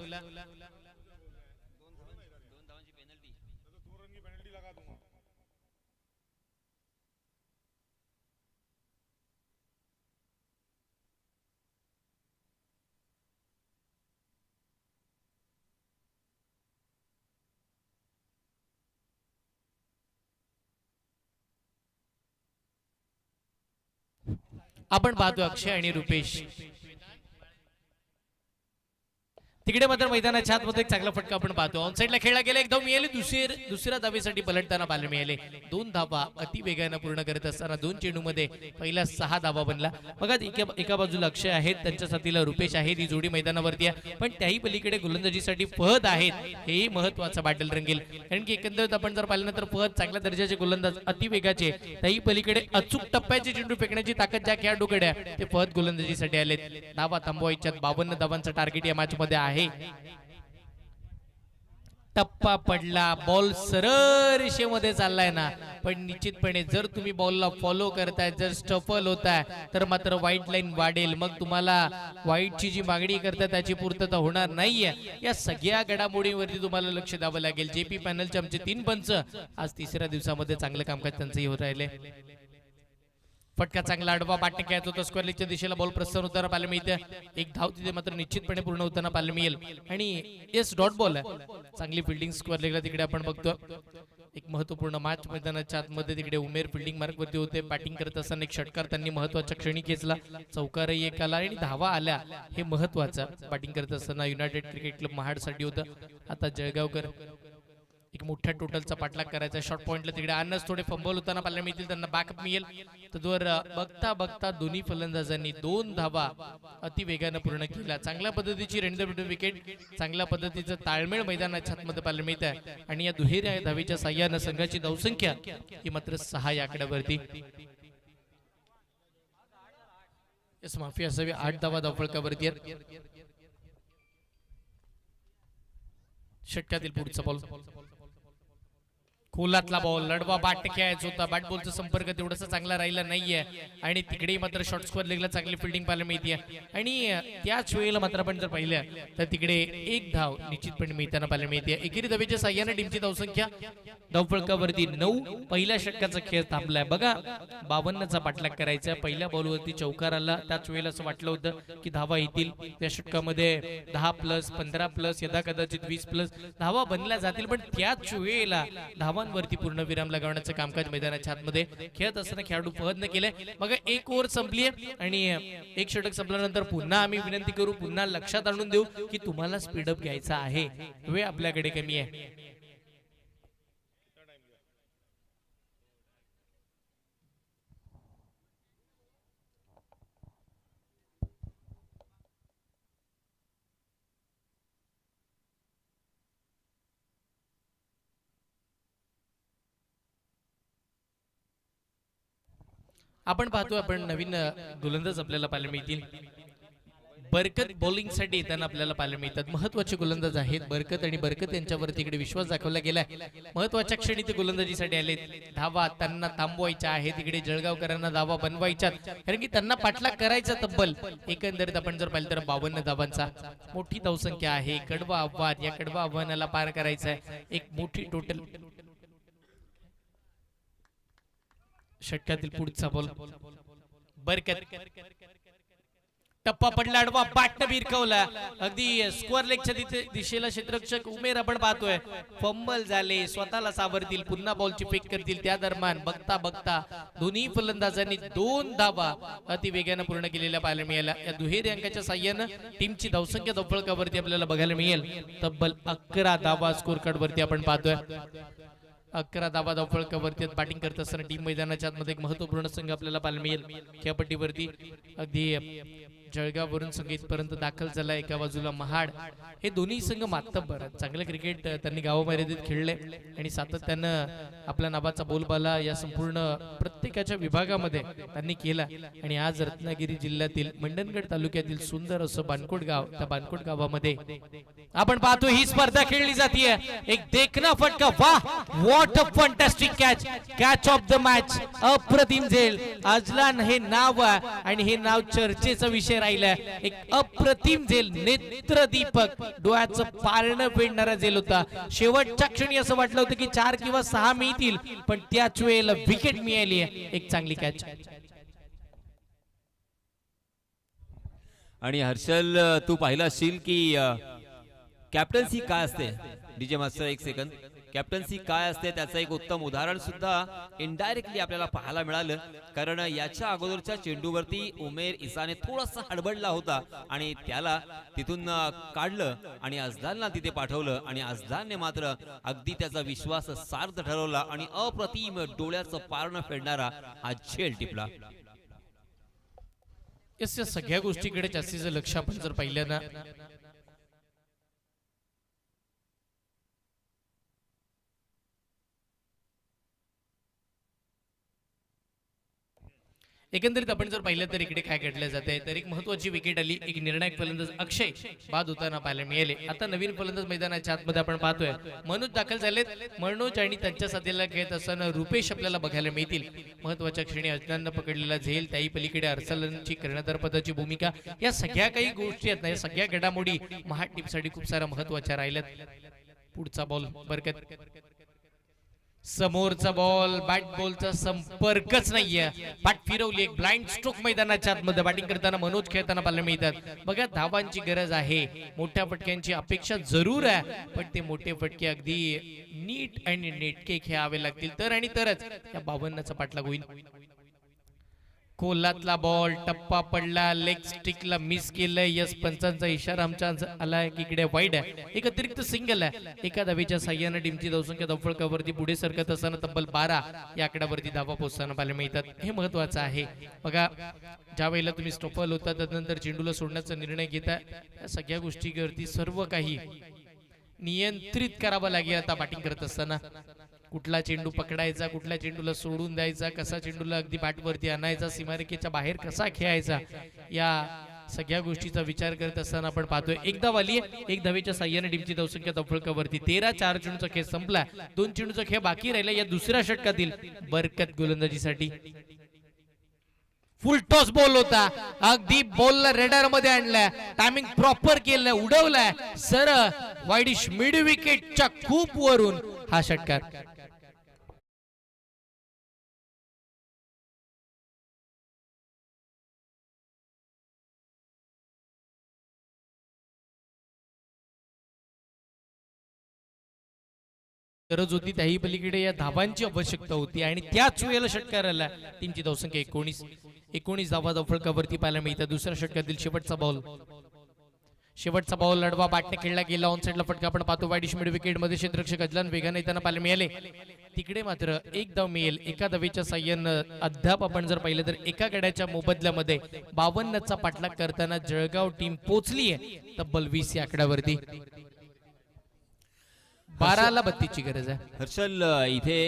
[SPEAKER 2] आपण पाहतो अक्षय आणि रुपेश. तिकडे मात्र मैदानाच्या आतमध्ये एक चांगला फटका आपण पाहतो. ऑन साइडला खेळला गेला, एक धाव मिळाली. दुसऱ्या धावेसाठी पलटताना पाहायला मिळाले. 2 धावा अति वेगाने पूर्ण करत असताना 2 चेंडूमध्ये पहिला 6 धावा बनला. बघा एका बाजूला अक्षय आहेत, त्यांच्या साथीला रुपेश आहेत. ही जोडी मैदानावरती आहे, पण त्याही पलीकडे गोलंदाजीसाठी फहद आहेत. हेही महत्वाचं बॅटल रंगेल, कारण की एकंदरीत आपण जर पाहिलं तर फहद चांगल्या दर्जाचे गोलंदाज, अति वेगाचे. त्याही पलीकडे अचूक टप्प्याचे चेंडू फेकण्याची ताकद ज्या खेळाडूकडे आहे ते फहद गोलंदाजीसाठी आलेत. धावा थांबवायच्यात. 52 धावांचं टार्गेट या मॅच मध्ये आहे. टप्पा पडला, बॉल सरळ रेषेमध्ये चाललाय ना, पण निश्चितपणे जर तुम्ही बॉलला फॉलो करताय, जर स्टफल होताय तर मात्र व्हाईट लाईन वाढेल. मग तुम्हाला व्हाईटची जी मागणी करताय त्याची पूर्तता होणार नाहीये. या सगळ्या घडामोडींवरती तुम्हाला लक्ष द्यावं लागेल. जेपी पॅनलचे आमचे 3 पंच आज तिसऱ्या दिवसामध्ये चांगलं कामकाज त्यांचंही होत राहिले. फटका चांगला आडवा बाटणे खेळत होता. स्क्वेअर लेगच्या दिशेला बॉल प्रस्थान होताना पाहायला मिळते. एक धाव तिथे मात्र निश्चितपणे पूर्ण होताना पाहायला मिळेल. आणि येस डॉट बॉल आहे. चांगली फिल्डिंग स्क्वेअर लेगला तिकडे आपण बघतो. एक महत्वपूर्ण मॅच मैदानाच्या आतमध्ये तिकडे उमेर फिल्डिंग मार्क वरती होते. बॅटिंग करत असताना एक षटकार त्यांनी महत्वाच्या क्षणी खेचला. चौकारही एक आला आणि धावा आल्या, हे महत्वाचं. बॅटिंग करत असताना युनायटेड क्रिकेट क्लब महाड साठी होतं. आता जळगावकर एक मोठ्या टोटलचा पाठलाग करायचा. शॉर्ट पॉइंटला तिकडे आणच थोडे फंबल होताना पाहायला मिळतील, त्यांना बॅकअप मिळेल. तद्वर बघता बघता दोन्ही फलंदाजांनी 2 धावा अति वेगाने पूर्ण केला. चांगल्या पद्धतीची रेंडर विकेट, चांगल्या पद्धतीचं ताळमेळ मैदानाच्या आतमध्ये पाहायला मिळत आहे. आणि या दुहेरी धावेच्या साह्यानं संघाची धावसंख्या ही मात्र 6 या आकड्यावरती. माफी असावी, 8 धावा धावफलकावरती आहेत. षटकातील पुढचा बॉल, खोलातला बॉल, लढवा बाट खेळायचा होता. बॅट बॉलचा संपर्क तेवढासा चांगला राहिला नाहीये. आणि तिकडेही मात्र शॉर्ट स्क्वेअर लेगला चांगली फिल्डिंग पाहायला मिळते. आणि त्याच वेळेला मात्र आपण जर पाहिलं तर तिकडे एक धाव निश्चितपणे मिळताना पाहायला मिळते. एकेरी धावेच्या साह्याने टीमची धावसंख्या धावफलकावरती 9. पहिल्या षटकाचा खेळ थांबलाय. बघा 52चा पाठलाग करायचा. पहिल्या बॉलवरती चौकार आला. त्याच वेळेला असं वाटलं होतं की धावा येतील. त्या षटकामध्ये 10+, 15+, यदा कदाचित 20+ धावा बनल्या जातील, पण त्याच वेळेला धावांवरती पूर्ण विराम लगावण्याचं कामकाज मैदानाच्या आतमध्ये खेळत असताना खेळाडू फहदने केले. मग एक ओव्हर संपली आणि एक षटक संपल्यानंतर पुन्हा आम्ही विनंती करू, पुन्हा लक्षात आणून देऊ की तुम्हाला स्पीडअप घ्यायचा आहे. वेळ आपल्याकडे कमी आहे. आपण पाहतो, आपण नवीन गोलंदाज आपल्याला पाहायला मिळतील. बरकत बॉलिंग साठी येताना आपल्याला पाहायला मिळतात. महत्वाचे गोलंदाज आहेत बरकत आणि बरकत यांच्यावरती इकडे विश्वास दाखवला गेलाय. महत्वाच्या क्षणी ते गोलंदाजीसाठी आले. धावा त्यांना थांबवायच्या आहेत, तिकडे जळगावकरांना धावा बनवायच्या, कारण की त्यांना पाठलाग करायचा. तब्बल एकंदरीत आपण जर पाहिलं तर 52 धावांचा मोठी धावसंख्या आहे. कडवा आव्हान, या कडवा आव्हानाला पार करायचं आहे. एक मोठी टोटल षटकातील पुढचा बॉल बरकत, टप्पा पडला, आडवा बॅटनं भिरकवला. अगदी स्क्वेअर लेगच्या दिशेला क्षेत्ररक्षक उमेर आपण पाहतोय. फंबल झाले, स्वतःला सावरतील, पुन्हा बॉलची फेक करतील. त्या दरम्यान बघता बघता दोन्ही फलंदाजांनी 2 धावा अति वेगानं पूर्ण केलेल्या पाहायला मिळाल्या. या दुहेरी अंकाच्या साह्यानं टीमची धावसंख्या धावफलकावरती आपल्याला बघायला मिळेल. तब्बल 11 धावा स्कोर कार्ड वरती आपण पाहतोय. 11 धावा धावफलकावरती बॅटिंग करत असताना टीम मैदानाच्या आतमध्ये एक महत्वपूर्ण संघ आपल्याला पाहायला मिळेल. खेळपट्टीवरती अगदी जळगाववरून संघ इथपर्यंत दाखल झाला. एका बाजूला महाड. हे दोन्ही संघ मातब्बर चांगलं क्रिकेट त्यांनी गावामर्यादित खेळले आणि सातत्यानं आपल्या नावाचा बोलबाला या संपूर्ण प्रत्येकाच्या विभागामध्ये त्यांनी केला. आणि आज रत्नागिरी जिल्ह्यातील मंडणगड तालुक्यातील सुंदर असं बानकोट गाव, त्या बानकोट गावामध्ये आपण पाहतो ही स्पर्धा खेळली जाते. एक देखना फटका, वाह what a fantastic catch, catch of the match. अप्रतिम झेल. अजलान हे नाव आणि हे नाव चर्चेचा विषय राहिलाय. एक अप्रतिम झेल, नेत्रदीपक, डोळ्याचं पारणं फेडणारा झेल होता. शेवटच्या क्षणी असं वाटलं होतं की 4 किंवा 6 मिळतील, पण त्याच वेळेला विकेट मिळाली. एक चांगली कॅच.
[SPEAKER 1] आणि हर्षल, तू पाहिलं असशील की कॅप्टन्सी काय असते. डीजे मास्टर एक सेकंद. कॅप्टन्सी काय असते त्याचं एक उत्तम उदाहरण सुद्धा इनडायरेक्टली आपल्याला पाहायला मिळालं. कारण याच्या अगोदरच्या चेंडूवरती उमेर इसाने थोडासा हडबडला होता आणि त्याला तिथून काढलं आणि अजलानला तिथे पाठवलं. आणि अजलानने मात्र अगदी त्याचा विश्वास सार्थ ठरवला आणि अप्रतिम डोळ्याचं पारणं फेडणारा हा झेल टिपला.
[SPEAKER 2] या सगळ्या गोष्टीकडे जास्तीचं लक्ष आपण जर पाहिलं ना, एकंदरीत आपण जर पाहिलं तर इकडे काय घडलं जाते तर एक महत्वाची विकेट आली. एक निर्णायक फलंदाज अक्षय बाद होताना पाहायला मिळाले. आता नवीन फलंदाज मैदानाच्या आतमध्ये आपण पाहतोय. मनोज दाखल झालेत. मनोज आणि त्यांच्या साथीला खेळत असताना रुपेश आपल्याला बघायला मिळतील. महत्वाच्या क्षणी अजलाननं पकडलेला झेल, त्याही पलीकडे अर्सलनची कर्णधार पदाची भूमिका, या सगळ्या काही गोष्टी आहेत ना, या सगळ्या घडामोडी महाड टीमसाठी खूप साऱ्या महत्वाच्या राहिल्यात. पुढचा बॉल बरकत, समोरचा बॉल बॅट बॉलचा संपर्कच नाहीये. बॅट फिरवली, एक ब्लाइंड स्ट्रोक मैदानाच्या आतमध्ये बॅटिंग करताना मनोज खेळताना पाहायला मिळतात. बघा धावांची गरज आहे, मोठ्या फटक्यांची अपेक्षा जरूर आहे, पण ते मोठे फटके अगदी नीट आणि नेटके खेळावे लागतील तर आणि तरच या 52चा पाठलाग होईल. कोलातला बॉल, टप्पा पडला, लेग स्टिकला मिस केलंय. यस पंचांचा इशारा आमच्या आलाय की इकडे वाईड आहे. एक अतिरिक्त सिंगल आहे. एका धावेच्या साह्यानं टीमची धावसंख्या धावफलकावरती पुढे सरकत असताना तब्बल 12 या आकड्यावरती धावा पोहोचताना पाहायला मिळतात. हे महत्वाचं आहे. बघा ज्या वेळेला तुम्ही स्टॉपल होता त्यानंतर चेंडूला सोडण्याचा निर्णय घेता, या सगळ्या गोष्टीवरती सर्व काही नियंत्रित करावं लागेल. आता बॅटिंग करत असताना कुठला चेंडू पकडायचा, कुठल्या चेंडूला सोडून द्यायचा, कसा चेंडूला अगदी बॅटवरती आणायचा, सीमारेखेच्या बाहेर कसा खेळायचा, या सगळ्या गोष्टीचा विचार करत असताना आपण पाहतोय एक धाव आली. एक धावेच्या साह्याने टीमची धावसंख्या धावफलकावरती 13. 4 चेंडूचा खेळ संपला. 2 चेंडूचा खेळ बाकी राहिला. या दुसऱ्या षटकातील बरकत गोलंदाजीसाठी फुल टॉस बॉल होता. अगदी बॉलला रेडार मध्ये आणलाय, टायमिंग प्रॉपर केलंय, उडवलाय सर वाईडिश मिड विकेटच्या खूप वरून हा षटकार. गरज होती त्याही पलीकडे या धावांची आवश्यकता होती आणि त्याच वेळेला षटकार आला. टीमची धावसंख्या 19 धावा धावफलकावरती पाहायला मिळतात. दुसऱ्या षटकातील शेवटचा बॉल लढवा बॅटने खेळला गेला. ऑन साइडला फटका आपण पाहतो. वाईडिश मिड विकेट मध्ये क्षेत्ररक्षक अजलान वेगाने येताना पाहायला मिळाले. तिकडे मात्र एक धाव मिळेल. एका धावेच्या साह्यानं अद्याप आपण जर पाहिलं तर एका गड्याच्या मोबदल्यामध्ये 52चा पाठलाग करताना जळगाव टीम पोहोचली आहे तब्बल 20 या आकड्यावरती. 12ला 32ची गरज आहे.
[SPEAKER 1] हर्षल, इथे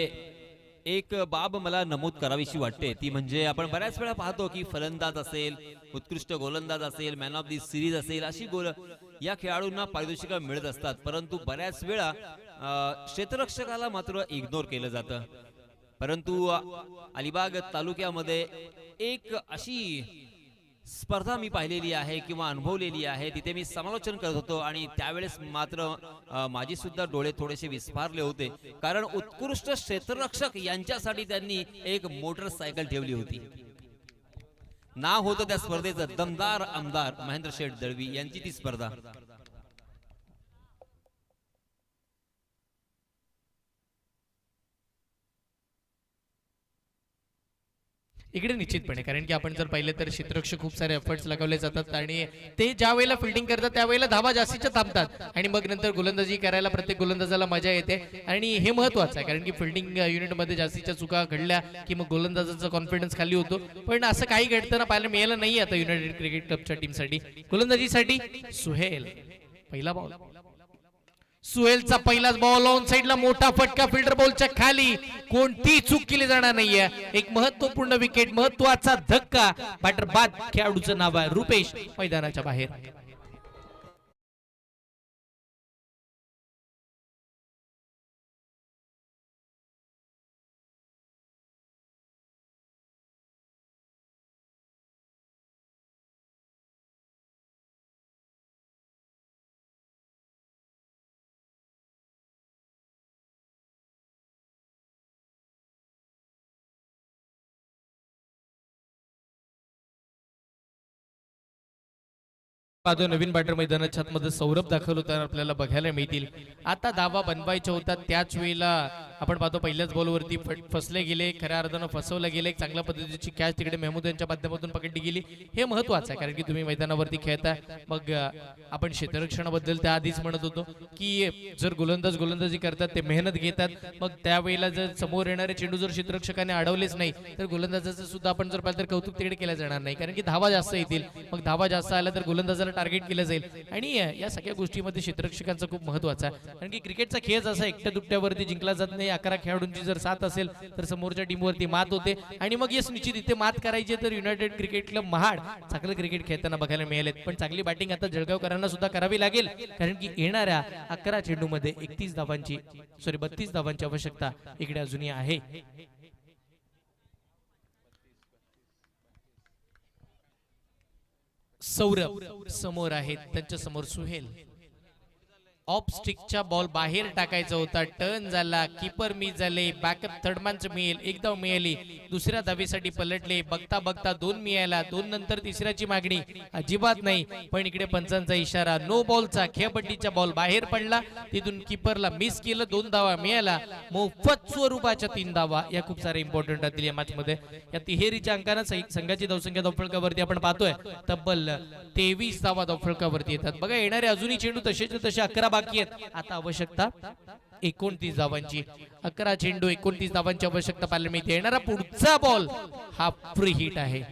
[SPEAKER 1] एक बाब मला नमूद करावीशी वाटते, ती म्हणजे आपण बऱ्याच वेळा पाहतो की फलंदाज असेल, उत्कृष्ट गोलंदाज असेल, मॅन ऑफ दी सिरीज असेल, अशी गोल या खेळाडूंना पारितोषिक मिळत असतात, परंतु बऱ्याच वेळा क्षेत्ररक्षकाला मात्र इग्नोर केलं जातं. परंतु अलिबाग तालुक्यामध्ये एक अशी स्पर्धा मी पाहिलेली आहे किंवा अनुभवलेली आहे, तिथे मी समालोचन करत होतो आणि त्यावेळेस मात्र माझी सुद्धा डोळे थोडेसे विस्फारले होते, कारण उत्कृष्ट क्षेत्ररक्षक यांच्यासाठी त्यांनी एक मोटरसायकल ठेवली होती. नाव होतं त्या स्पर्धेचं दमदार आमदार महेंद्र शेठ दळवी यांची ती स्पर्धा.
[SPEAKER 2] इकडे निश्चितपणे, कारण की आपण जर पाहिलं तर क्षेत्ररक्षक खूप सारे एफर्ट्स लगावले जातात आणि ते ज्या वेळेला फिल्डिंग करतात त्यावेळेला धावा जास्तीच्या थांबतात आणि मग नंतर गोलंदाजी करायला प्रत्येक गोलंदाजाला मजा येते आणि हे महत्वाचं आहे, कारण की फिल्डिंग युनिटमध्ये जास्तीच्या चुका घडल्या की मग गोलंदाजाचा कॉन्फिडन्स खाली होतो. पण असं काही घडताना पाहायला मिळालं नाही आता युनायटेड क्रिकेट क्लबच्या टीमसाठी. गोलंदाजीसाठी सुहेल, पहिला बॉल, सुहेलचा पहिलाच बॉल ऑन साइडला, मोठा फटका फिल्डर बॉलच्या खाली, कोणती चूक केली जाणार नाहीये. एक महत्वपूर्ण विकेट, महत्वाचा धक्का, बॅटर बाद खेळाडूचं नाव आहे रुपेश, मैदानाच्या बाहेर. नवीन बॅटर मैदानात छतमध्ये सौरभ दाखल होताना आपल्याला बघायला मिळतील. आता धावा बनवायच्या होतात त्याच वेळेला आपण पाहतो पहिल्याच बॉलवरती फसले गेले, खऱ्या अर्थानं फसवलं गेले. एक चांगल्या पद्धतीची कॅच तिकडे मेहमूद यांच्या माध्यमातून पकडली गेली. हे महत्वाचं आहे, कारण की तुम्ही मैदानावरती खेळताय. मग आपण क्षेत्ररक्षणाबद्दल त्याआधीच म्हणत होतो की जर गोलंदाजी करतात ते मेहनत घेतात, मग त्यावेळेला जर समोर येणारे चेंडू जर क्षेत्ररक्षकाने अडवलेच नाही तर गोलंदाजाचं सुद्धा आपण जर पाहिलं तर कौतुक तिकडे केलं जाणार नाही, कारण की धावा जास्त येतील. मग धावा जास्त आल्या तर गोलंदाजाला टार्गेट केलं जाईल आणि या सगळ्या गोष्टीमध्ये क्षेत्ररक्षकांचं खूप महत्वाचं आहे, कारण की क्रिकेटचा खेळ असा एकट्या दुकट्यावरती जिंकला जात नाही. 11 खेळाडूंची जर साथ असेल तर समोरच्या टीमवरती मात होते आणि मग यस निश्चित इथे मात करायची तर युनायटेड क्रिकेट क्लब महाड चांगलं क्रिकेट खेळताना बघायला मिळालेत. पण चांगली बॅटिंग आता जळगावकरांना सुद्धा करावी लागेल, कारण की येणाऱ्या 11 चेंडूमध्ये 32 धावांची आवश्यकता इकडे अजूनही आहे. सौरभ समोर आहेत, त्यांच्या समोर सुहेल. ऑफ स्टिकच्या बॉल बाहेर टाकायचा होता, टर्न झाला, कीपर मिस झाले, बॅकअप थर्डमॅनचं मिळेल, एक धाव मिळाली, दुसऱ्या धावेसाठी पलटले, बघता बघता 2 मिळाला, 2 नंतर तिसऱ्याची मागणी अजिबात नाही. पण इकडे पंचांचा इशारा, नो बॉलचा, खेळपट्टीचा बॉल बाहेर पडला, तिथून कीपरला मिस केलं, 2 धावा मिळाला, मोफत स्वरूपाच्या 3 धावा. या खूप सारे इम्पॉर्टंट असतील या मॅच मध्ये. या तिहेरीच्या अंकानं संघाची धावसंख्या धावफलकावरती आपण पाहतोय तब्बल 23 धावा धावफलकावरती येतात. बघा येणारे अजूनही चेंडू तसे 11 बाकी आहेत. आता आवश्यकता 29 धावांची, 11 चेंडू 29 धावांची आवश्यकता पाहायला मिळते. येणारा पुढचा बॉल हा फ्री हिट आहे.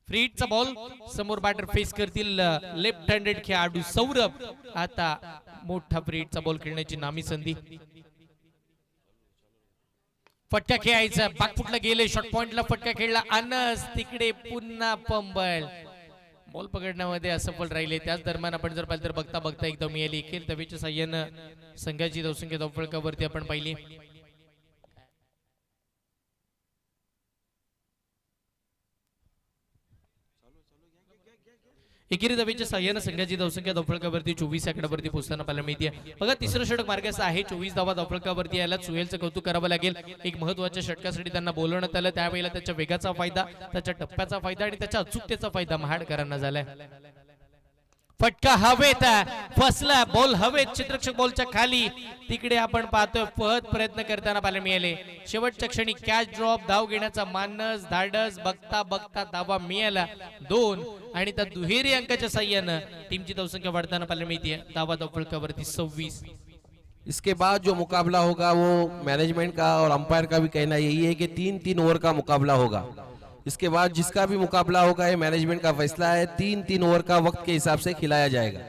[SPEAKER 2] फ्री हिटचा बॉल समोर बॅटर फेस करतील लेफ्ट हँडेड खेळाडू सौरभ. आता मोठा फ्री हिटचा बॉल खेळण्याची नामी संधी. फटका खेळायचा, बागफुटला गेले, शॉर्ट पॉइंटला फटका खेळला, अनस तिकडे पुन्हा पंबळ, बॉल पकडण्यामध्ये असफल राहिले. त्याच दरम्यान आपण जर पाहिलं तर बघता बघता एकदम मिळाली. एकेल तवेच्या साह्यानं संघाची धावसंख्या धावफलकावरती आपण पाहिली. एकेरी धावेच्या साह्यानं संघाची धावसंख्या धावफलकावरती 24 आकड्यावरती पोहोचताना पाहायला मिळते. बघा तिसरं षटक मार्गास आहे, 24 धावा धावफलकावरती यायला सुहेलचं कौतुक करावं लागेल. एक महत्वाच्या षटकासाठी त्यांना बोलवण्यात आलं, त्यावेळेला त्याच्या वेगाचा फायदा, त्याच्या टप्प्याचा फायदा आणि त्याच्या अचूकतेचा फायदा महाडकरांना झालाय. फटका हवेत फसला, बॉल हवेत, क्षेत्ररक्षक बॉलच्या खाली. तिकडे आपण पाहतोय पहत प्रयत्न करताना पाहायला मिळाले. शेवटच्या क्षणी कॅच ड्रॉप, धाव घेण्याचा मानस, धाडस, बघता बघता धावा मिळाला 2 आणि त्या दुहेरी अंकाच्या साह्यानं टीमची धावसंख्या वाढताना पाहायला मिळते. धावा धावफलकावरती 26.
[SPEAKER 3] इसके बाद जो मुकाबला होगा वो मैनेजमेंट का और अंपायर का भी कहना यही है कि 3-3 ओवर का मुकाबला होगा. इसके बाद जिसका भी मुकाबला होगा ये मैनेजमेंट का फैसला है, 3-3 ओवर का वक्त के हिसाब से खिलाया जाएगा.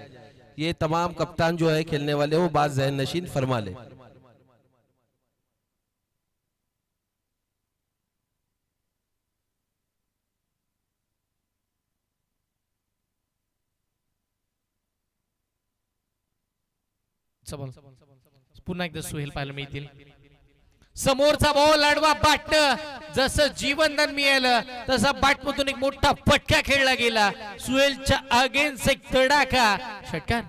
[SPEAKER 3] ये तमाम कप्तान जो है खेलने वाले वो बात ज़हन नशीन फरमा ले.
[SPEAKER 2] बॉल पुन्हा एकदा सुहेल पाहायला मिळतील. समोरचा बॉल आडवा बाटणं जसं जीवनदान मिळालं तसा बाटमधून एक मोठा फटका खेळला गेला. सुहेलच्या अगेन्स्ट एक तडाखा षटकार.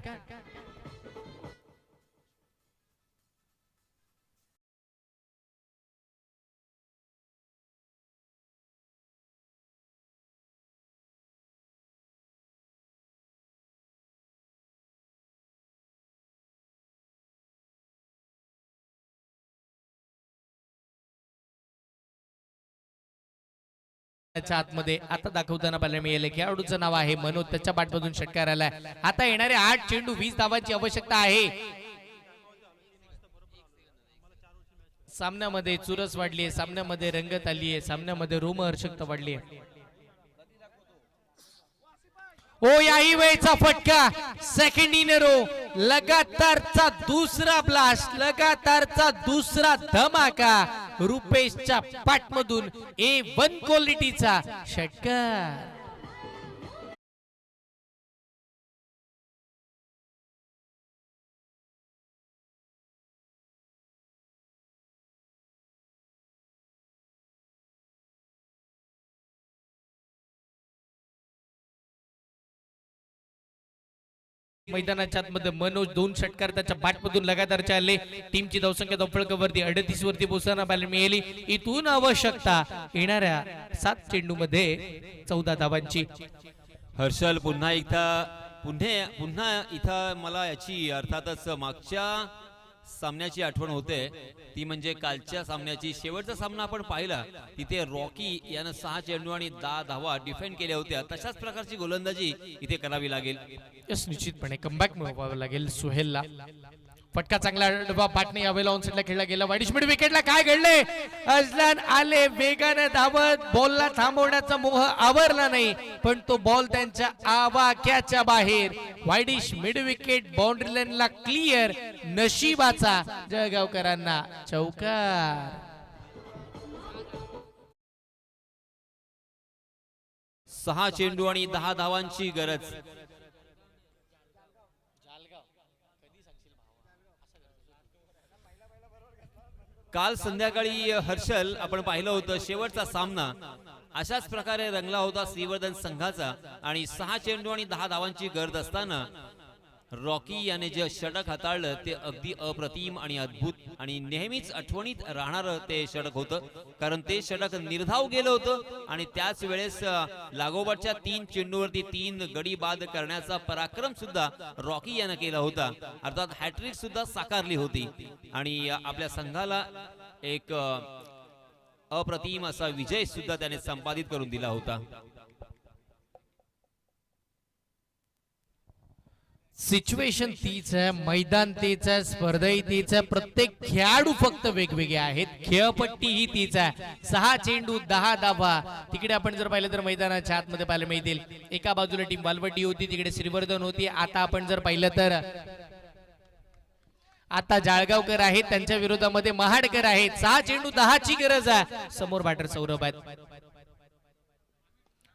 [SPEAKER 2] आतमध्ये आता दाखवताना पाहायला मिळाले खेळाडूचं नाव आहे मनोज. त्याच्या बाटमधून षटकार आलाय. आता येणारे 8 चेंडू 20 धावांची आवश्यकता आहे. सामन्यामध्ये चुरस वाढली आहे, सामन्यामध्ये रंगत आली आहे, सामन्यामध्ये रोमहर्षकता वाढली आहे. ओ याही वेळचा फटका सेकंड इन रो. लगातारचा दुसरा ब्लास्ट, लगातारचा दुसरा धमाका रुपेशच्या पाठमधून A1 क्वालिटीचा षटकार. मैदानाच्या आतमध्ये मनोज 2 षटकार त्याच्या बॅटमधून लगातारचे आले. टीमची धावसंख्या धावफलकावरती 38 वरती पोहोचताना पाहायला मिळाली. इथून आवश्यकता येणाऱ्या 7 चेंडू मध्ये 14 धावांची.
[SPEAKER 1] हर्षल पुन्हा इथं मला याची अर्थातच मागच्या सामन्याची आठवण होते. ती म्हणजे कालच्या सामन्याची. शेवटचा सामना आपण पाहिला तिथे रॉकी यानं 6 चेंडू आणि 10 धावा डिफेंड केल्या होत्या. तशाच प्रकारची गोलंदाजी इथे करावी लागेल.
[SPEAKER 2] यस निश्चितपणे कमबॅक मिळवावं लागेल सुहेलला. फटका चांगला डबा पाटणे यावेळेला ऑन साइडला खेळला गेला. वाईडिश मिड विकेटला काय घडले. अजलान आले वेगाने धावत. बॉलला थांबवण्याचा मोह आवरला नाही पण तो बॉल त्यांच्या आवाक्याच्या बाहेर. वाईडिश मिड विकेट बाउंड्री लाईनला क्लिअर. नशिबाचा जळगावकरांना चौकार.
[SPEAKER 1] 6 चेंडू आणि 10 धावांची गरज. काल संध्याकाळी हर्षल आपण पाहिलं होतं शेवटचा सामना अशाच प्रकारे रंगला होता श्रीवर्धन संघाचा. आणि 6 चेंडू आणि 10 धावांची गरज असताना रॉकी याने जे षटक हाताळलं ते अगदी अप्रतिम आणि अद्भुत आणि नेहमीच आठवणीत राहणारं ते षटक होतं. कारण ते षटक निर्धाव गेलं होतं आणि त्याच वेळेस लागोपाठच्या 3 चेंडूवरती 3 गडी बाद करण्याचा पराक्रम सुद्धा रॉकी यानं केला होता. अर्थात हॅट्रिक सुद्धा साकारली होती आणि आपल्या संघाला एक अप्रतिम असा विजय सुद्धा त्याने संपादित करून दिला होता.
[SPEAKER 2] सिच्युएशन तीच आहे, मैदान तेच आहे, स्पर्धाही तीच आहे. प्रत्येक खेळाडू फक्त वेगवेगळे आहेत. खेळपट्टी ही तीच आहे. 6 चेंडू 10 धावा. तिकडे आपण जर पाहिलं तर मैदानाच्या आतमध्ये पाहायला मिळतील. एका बाजूला टीम वालवटी होती, तिकडे श्रीवर्धन होती. आता आपण जर पाहिलं तर आता जाळगावकर आहेत, त्यांच्या विरोधामध्ये महाडकर आहेत. 6 चेंडू 10 ची गरज आहे. समोर बॅटर सौरभ आहेत.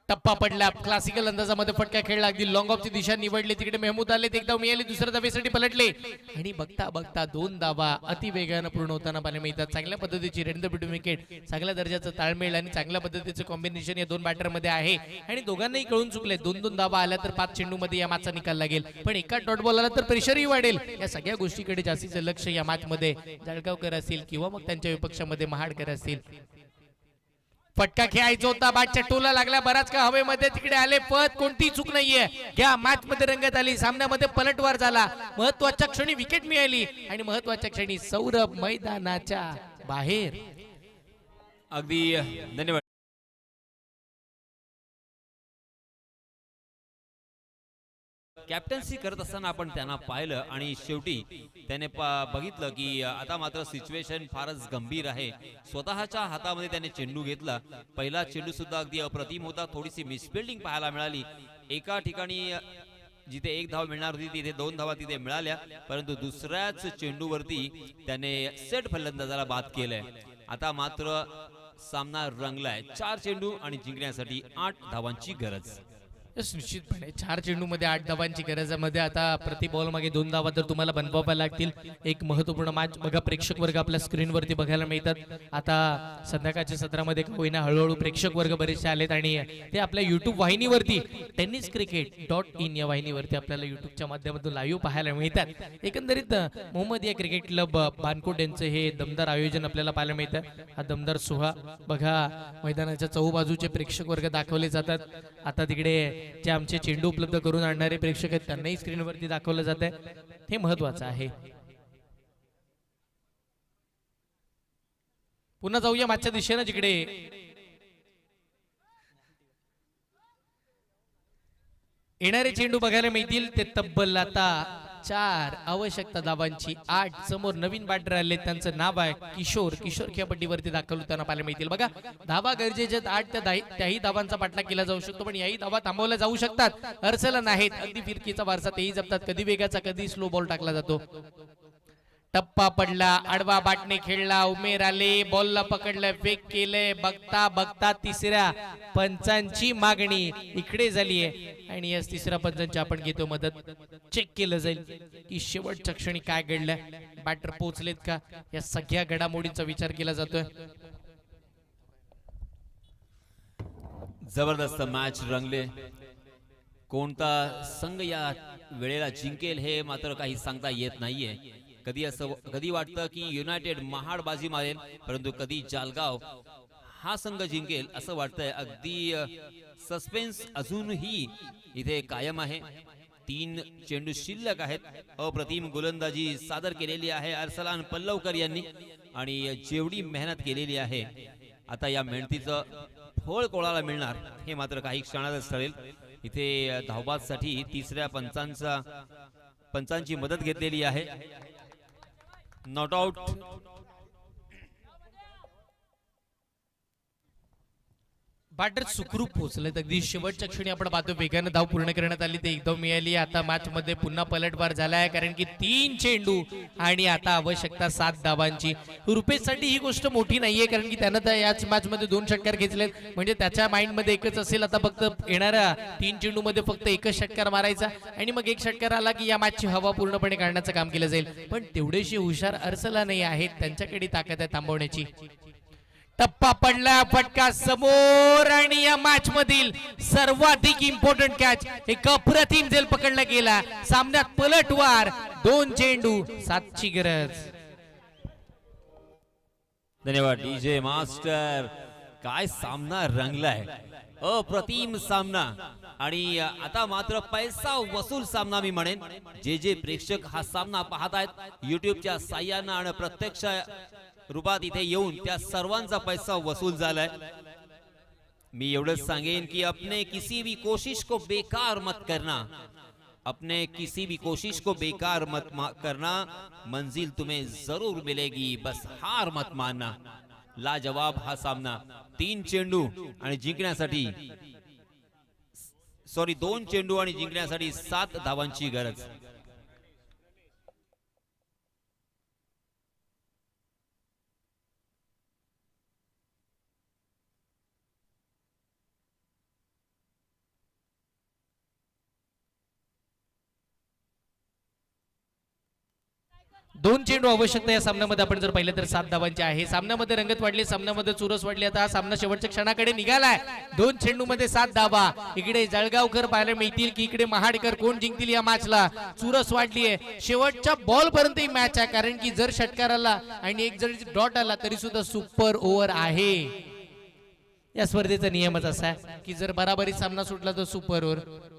[SPEAKER 2] टप्पा पडला. क्लासिकल अंदाजामध्ये फटका खेळला. अगदी लॉंग ऑफची दिशा निवडली. तिकडे मेहमूद आले, एक धाव मिळाली. दुसऱ्या धावेसाठी पलटले आणि बघता बघता 2 धावा अति वेगानं पूर्ण होताना पाहायला मिळतात. चांगल्या पद्धतीची रेड द विकेट, चांगल्या दर्जाचं ताळमेळ आणि चांगल्या पद्धतीचं कॉम्बिनेशन या 2 बॅटर मध्ये आहे आणि दोघांनाही कळून चुकले. 2-2 धावा आल्या तर 5 चेंडू मध्ये या मॅचचा निकाल लागेल. पण एका डॉट बॉल आला तर प्रेशरही वाढेल. या सगळ्या गोष्टीकडे जास्तीचं लक्ष या मॅच मध्ये जळगावकर असतील किंवा मग त्यांच्या विपक्षामध्ये महाडकर असतील. फटका खेळायचा होता. बॅटच्या टोला लागला. बराच का हवेमध्ये तिकडे आले. पद कोणती चूक नाहीये. या मॅच मध्ये रंगत आली. सामन्यामध्ये पलटवार झाला. महत्वाच्या क्षणी विकेट मिळाली आणि महत्वाच्या क्षणी सौरभ मैदानाच्या बाहेर.
[SPEAKER 1] अगदी धन्यवाद. कॅप्टन्सी करत असताना आपण त्यांना पाहिलं आणि शेवटी त्याने बघितलं की आता मात्र सिच्युएशन फारच गंभीर आहे. स्वतःच्या हातामध्ये त्याने चेंडू घेतला. पहिला चेंडू सुद्धा अगदी अप्रतिम होता. थोडीशी मिसफिल्डिंग पाहायला मिळाली. एका ठिकाणी जिथे 1 धाव मिळणार होती तिथे 2 धावा तिथे मिळाल्या. परंतु दुसऱ्याच चेंडूवरती त्याने सेट फलंदाजाला बाद केलंय. आता मात्र सामना रंगलाय. 4 चेंडू आणि जिंकण्यासाठी 8 धावांची गरज.
[SPEAKER 2] यस, निश्चितपणे 4 चेंडूमध्ये 8 धावांची गरजामध्ये आता प्रति बॉल मागे 2 धावा तर तुम्हाला बनवाव्या लागतील. एक महत्वपूर्ण मॅच बघा, प्रेक्षक वर्ग आपल्या स्क्रीनवरती बघायला मिळतात. आता संध्याकाळच्या सत्रामध्ये का होईना हळूहळू प्रेक्षक वर्ग बरेचसे आलेत आणि ते आपल्या युट्यूब वाहिनीवरती tenniscricket.in या वाहिनीवरती आपल्याला युट्यूबच्या माध्यमातून लाईव्ह पाहायला मिळतात. एकंदरीत मोहम्मदिया क्रिकेट क्लब बानकोट यांचं हे दमदार आयोजन आपल्याला पाहायला मिळतं. हा दमदार सोहळा बघा, मैदानाच्या चहूबाजूचे प्रेक्षक वर्ग दाखवले जातात. आता तिकडे जे आमचे चेंडू उपलब्ध करून आणणारे प्रेक्षक आहेत त्यांनाही स्क्रीनवरती दाखवलं जात आहे. हे महत्वाचं आहे. पुन्हा जाऊया मागच्या दिशेनं, जिकडे येणारे चेंडू बघायला मिळतील. ते तब्बल आता 4 आवश्यकता धावांची 8 समोर नवीन बॅटर आले, त्यांचं नाव आहे किशोर. किशोर खेळपट्टीवरती दाखल होताना पाहायला मिळतील. बघा, धावा गरजेचे 8 त्याही धावांचा पाठलाग केला जाऊ शकतो, पण याही धावा थांबवल्या जाऊ शकतात. अर्सला नाहीत, अगदी फिरकीचा वारसा तेही जपतात. कधी वेगाचा कधी स्लो बॉल टाकला जातो. टप्पा पडला, आडवा बाटणे खेळला, उमेर आले, बॉलला पकडलं, फेक केलंय. बघता बघता तिसऱ्या पंचांची मागणी इकडे झालीये आणि या तिसऱ्या पंचांची आपण घेतो मदत. चेक केलं जाईल की शेवटच्या क्षणी काय घडलंय, बॅटर पोहोचलेत का, या सगळ्या घडामोडींचा विचार केला जातोय.
[SPEAKER 1] जबरदस्त मॅच रंगले. कोणता संघ या वेळेला जिंकेल हे मात्र काही सांगता येत नाहीये. कधी वाटतं की युनायटेड महाड बाजी मारेल, परंतु कधी जालगाव हा संघ जिंकेल असं वाटतंय. अगदी सस्पेन्स अजूनही इथे कायम आहे. 3 चेंडू शिल्लक आहेत. अप्रतिम गोलंदाजी सादर केलेली आहे अरसलान पल्लवकर यांनी आणि जेवढी मेहनत केलेली आहे, आता या मेहनतीचं फळ कोणाला मिळणार हे मात्र काही क्षणातच ठरेल. इथे धावबादसाठी तिसऱ्या पंचांची मदत घेतलेली आहे. Not out.
[SPEAKER 2] बॅटर सुखरूप पोहोचलेत. अगदी शेवटच्या क्षणी आपण पाहतो वेगानं धाव पूर्ण करण्यात आली, ते एकदम मिळाली. आता मॅच मध्ये पुन्हा पलटवार झालाय, कारण की 3 चेंडू आणि आता आवश्यकता 7 धावांची. रुपेशसाठी ही गोष्ट मोठी नाहीये, कारण की त्यानं तर याच मॅच मध्ये 2 षटकार घेतलेत, म्हणजे त्याच्या माइंड मध्ये एकच असेल, आता फक्त येणाऱ्या 3 चेंडू मध्ये फक्त एकच षटकार मारायचा आणि मग एक षटकार आला की या मॅचची हवा पूर्णपणे काढण्याचं काम केलं जाईल. पण तेवढेशी हुशार अर्सला नाही आहेत, त्यांच्याकडे ताकद आहे थांबवण्याची. टप्पा पडला, फटका समोर आणि या मॅच मधील सर्वाधिक इम्पॉर्टंट कॅच एक अप्रतिम झेल पकडला गेला. सामन्यात पलटवार, 2 चेंडू 7ची गरज.
[SPEAKER 1] धन्यवाद डीजे मास्टर. काय सामना रंगलाय, अप्रतिम सामना. आणि आता मात्र पैसा वसूल सामना मी म्हणेन. जे प्रेक्षक हा सामना पाहत आहेत युट्यूबच्या साह्यानं आणि प्रत्यक्ष रूपात इथे येऊन, त्या सर्वांचा पैसा वसूल झालाय. मी एवढंच सांगेन की अपने किसी भी कोशिश को बेकार मत करना, अपने किसी भी कोशिश को बेकार मत करना, मंजिल तुम्हें जरूर मिलेगी, बस हार मत मानना. लाजवाब हा सामना. 3 चेंडू आणि जिंकण्यासाठी 2 चेंडू आणि जिंकण्यासाठी 7 धावांची गरज.
[SPEAKER 2] दोन चेंडू आवश्यकता या सामन्यामध्ये. आपण जर पाहिलं तर 7 धावांचे आहे. सामन्यामध्ये रंगत वाढली, सामन्यामध्ये चुरस वाढली. आता हा सामना शेवटच्या क्षणाकडे निघालाय. 2 चेंडू मध्ये 7 धावा. इकडे जळगावकर पाहायला मिळतील की इकडे महाडकर. कोण जिंकतील या मॅचला? चुरस वाढली आहे. शेवटच्या बॉल पर्यंत ही मॅच आहे, कारण की जर षटकार आला आणि एक जर डॉट आला तरी सुद्धा सुपर ओव्हर आहे. या स्पर्धेचा नियमच असा आहे की जर बराबरी सामना सुटला तर सुपर ओव्हर.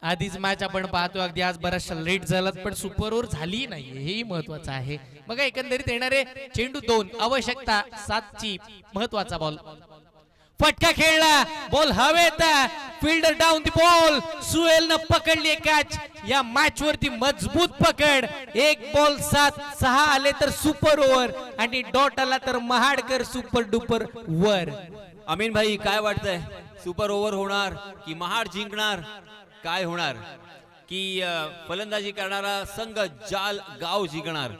[SPEAKER 2] आधीच मॅच आपण पाहतो अगदी आज बराचशा लेट झालात, पण सुपर ओव्हर झाली नाही, हेही महत्वाचं आहे. बघा एकंदरीत येणारे चेंडू 2, आवश्यकता 7ची. महत्वाचा बॉल, फटका खेळला, बॉल हवेत, फिल्डर डाऊन द बॉल. सुहेलनं पकडली कॅच. या मॅच वरती मजबूत पकड. 1 बॉल 7, 6 आले तर सुपर ओव्हर आणि डॉट आला तर महाडकर सुपर डुपर वर.
[SPEAKER 1] अमीन भाई काय वाटतंय, सुपर ओव्हर होणार की महाड जिंकणार? काय होणार की फलंदाजी करणारा संघ जालगाव जिंकणार?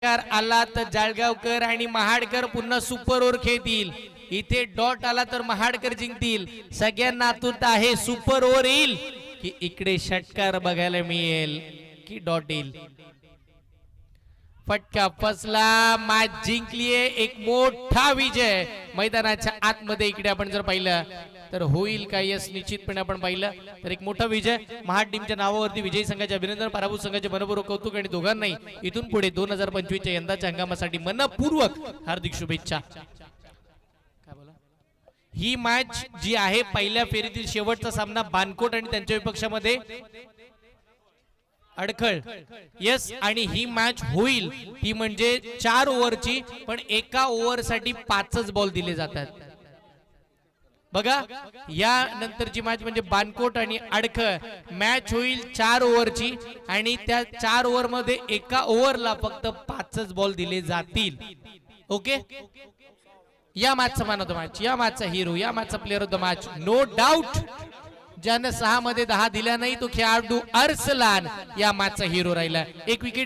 [SPEAKER 2] आला तर जाळगावकर आणि महाडकर पुन्हा सुपर ओव्हर खेळतील. इथे डॉट आला तर महाडकर जिंकतील. सगळ्यांना आतुरता आहे, सुपर ओव्हर येईल की इकडे षटकार बघायला मिळेल की डॉट येईल. फटका फसला, मॅच जिंकलीये. एक मोठा विजय मैदानाच्या आतमध्ये. इकडे आपण जर पाहिलं तर होईल का? यस, निश्चितपणे आपण पाहिलं तर एक मोठा विजय महाड टीमच्या नावावरती. विजयी संघाचे अभिनंदन, पराभूत संघाचे मनपूर्वक कौतुक आणि दोघांनाही इथून पुढे 2025च्या यंदाच्या हंगामासाठी मनपूर्वक हार्दिक शुभेच्छा. ही मॅच जी आहे पहिल्या फेरीतील शेवटचा सामना बानकोट आणि त्यांच्या विपक्षामध्ये अडखळ. यस, आणि ही मॅच होईल ती म्हणजे 4 ओव्हरची, पण एका ओव्हर साठी 5च बॉल दिले जातात. बघा, या नंतरची मॅच म्हणजे बानकोट आणि अडखळ मॅच होईल 4 ओव्हरची आणि त्या 4 ओव्हर मध्ये एका ओव्हरला फक्त 5च बॉल दिले जातील. ओके, या मॅचचा मॅन ऑफ द मॅच, या मॅचचा हिरो, या मॅचचा player of the match no doubt ज्याने 6 मध्ये 10 दिल्या नाही तो खेळाडू अर्सलान या मॅचचा हिरो राहिला. एक विकेट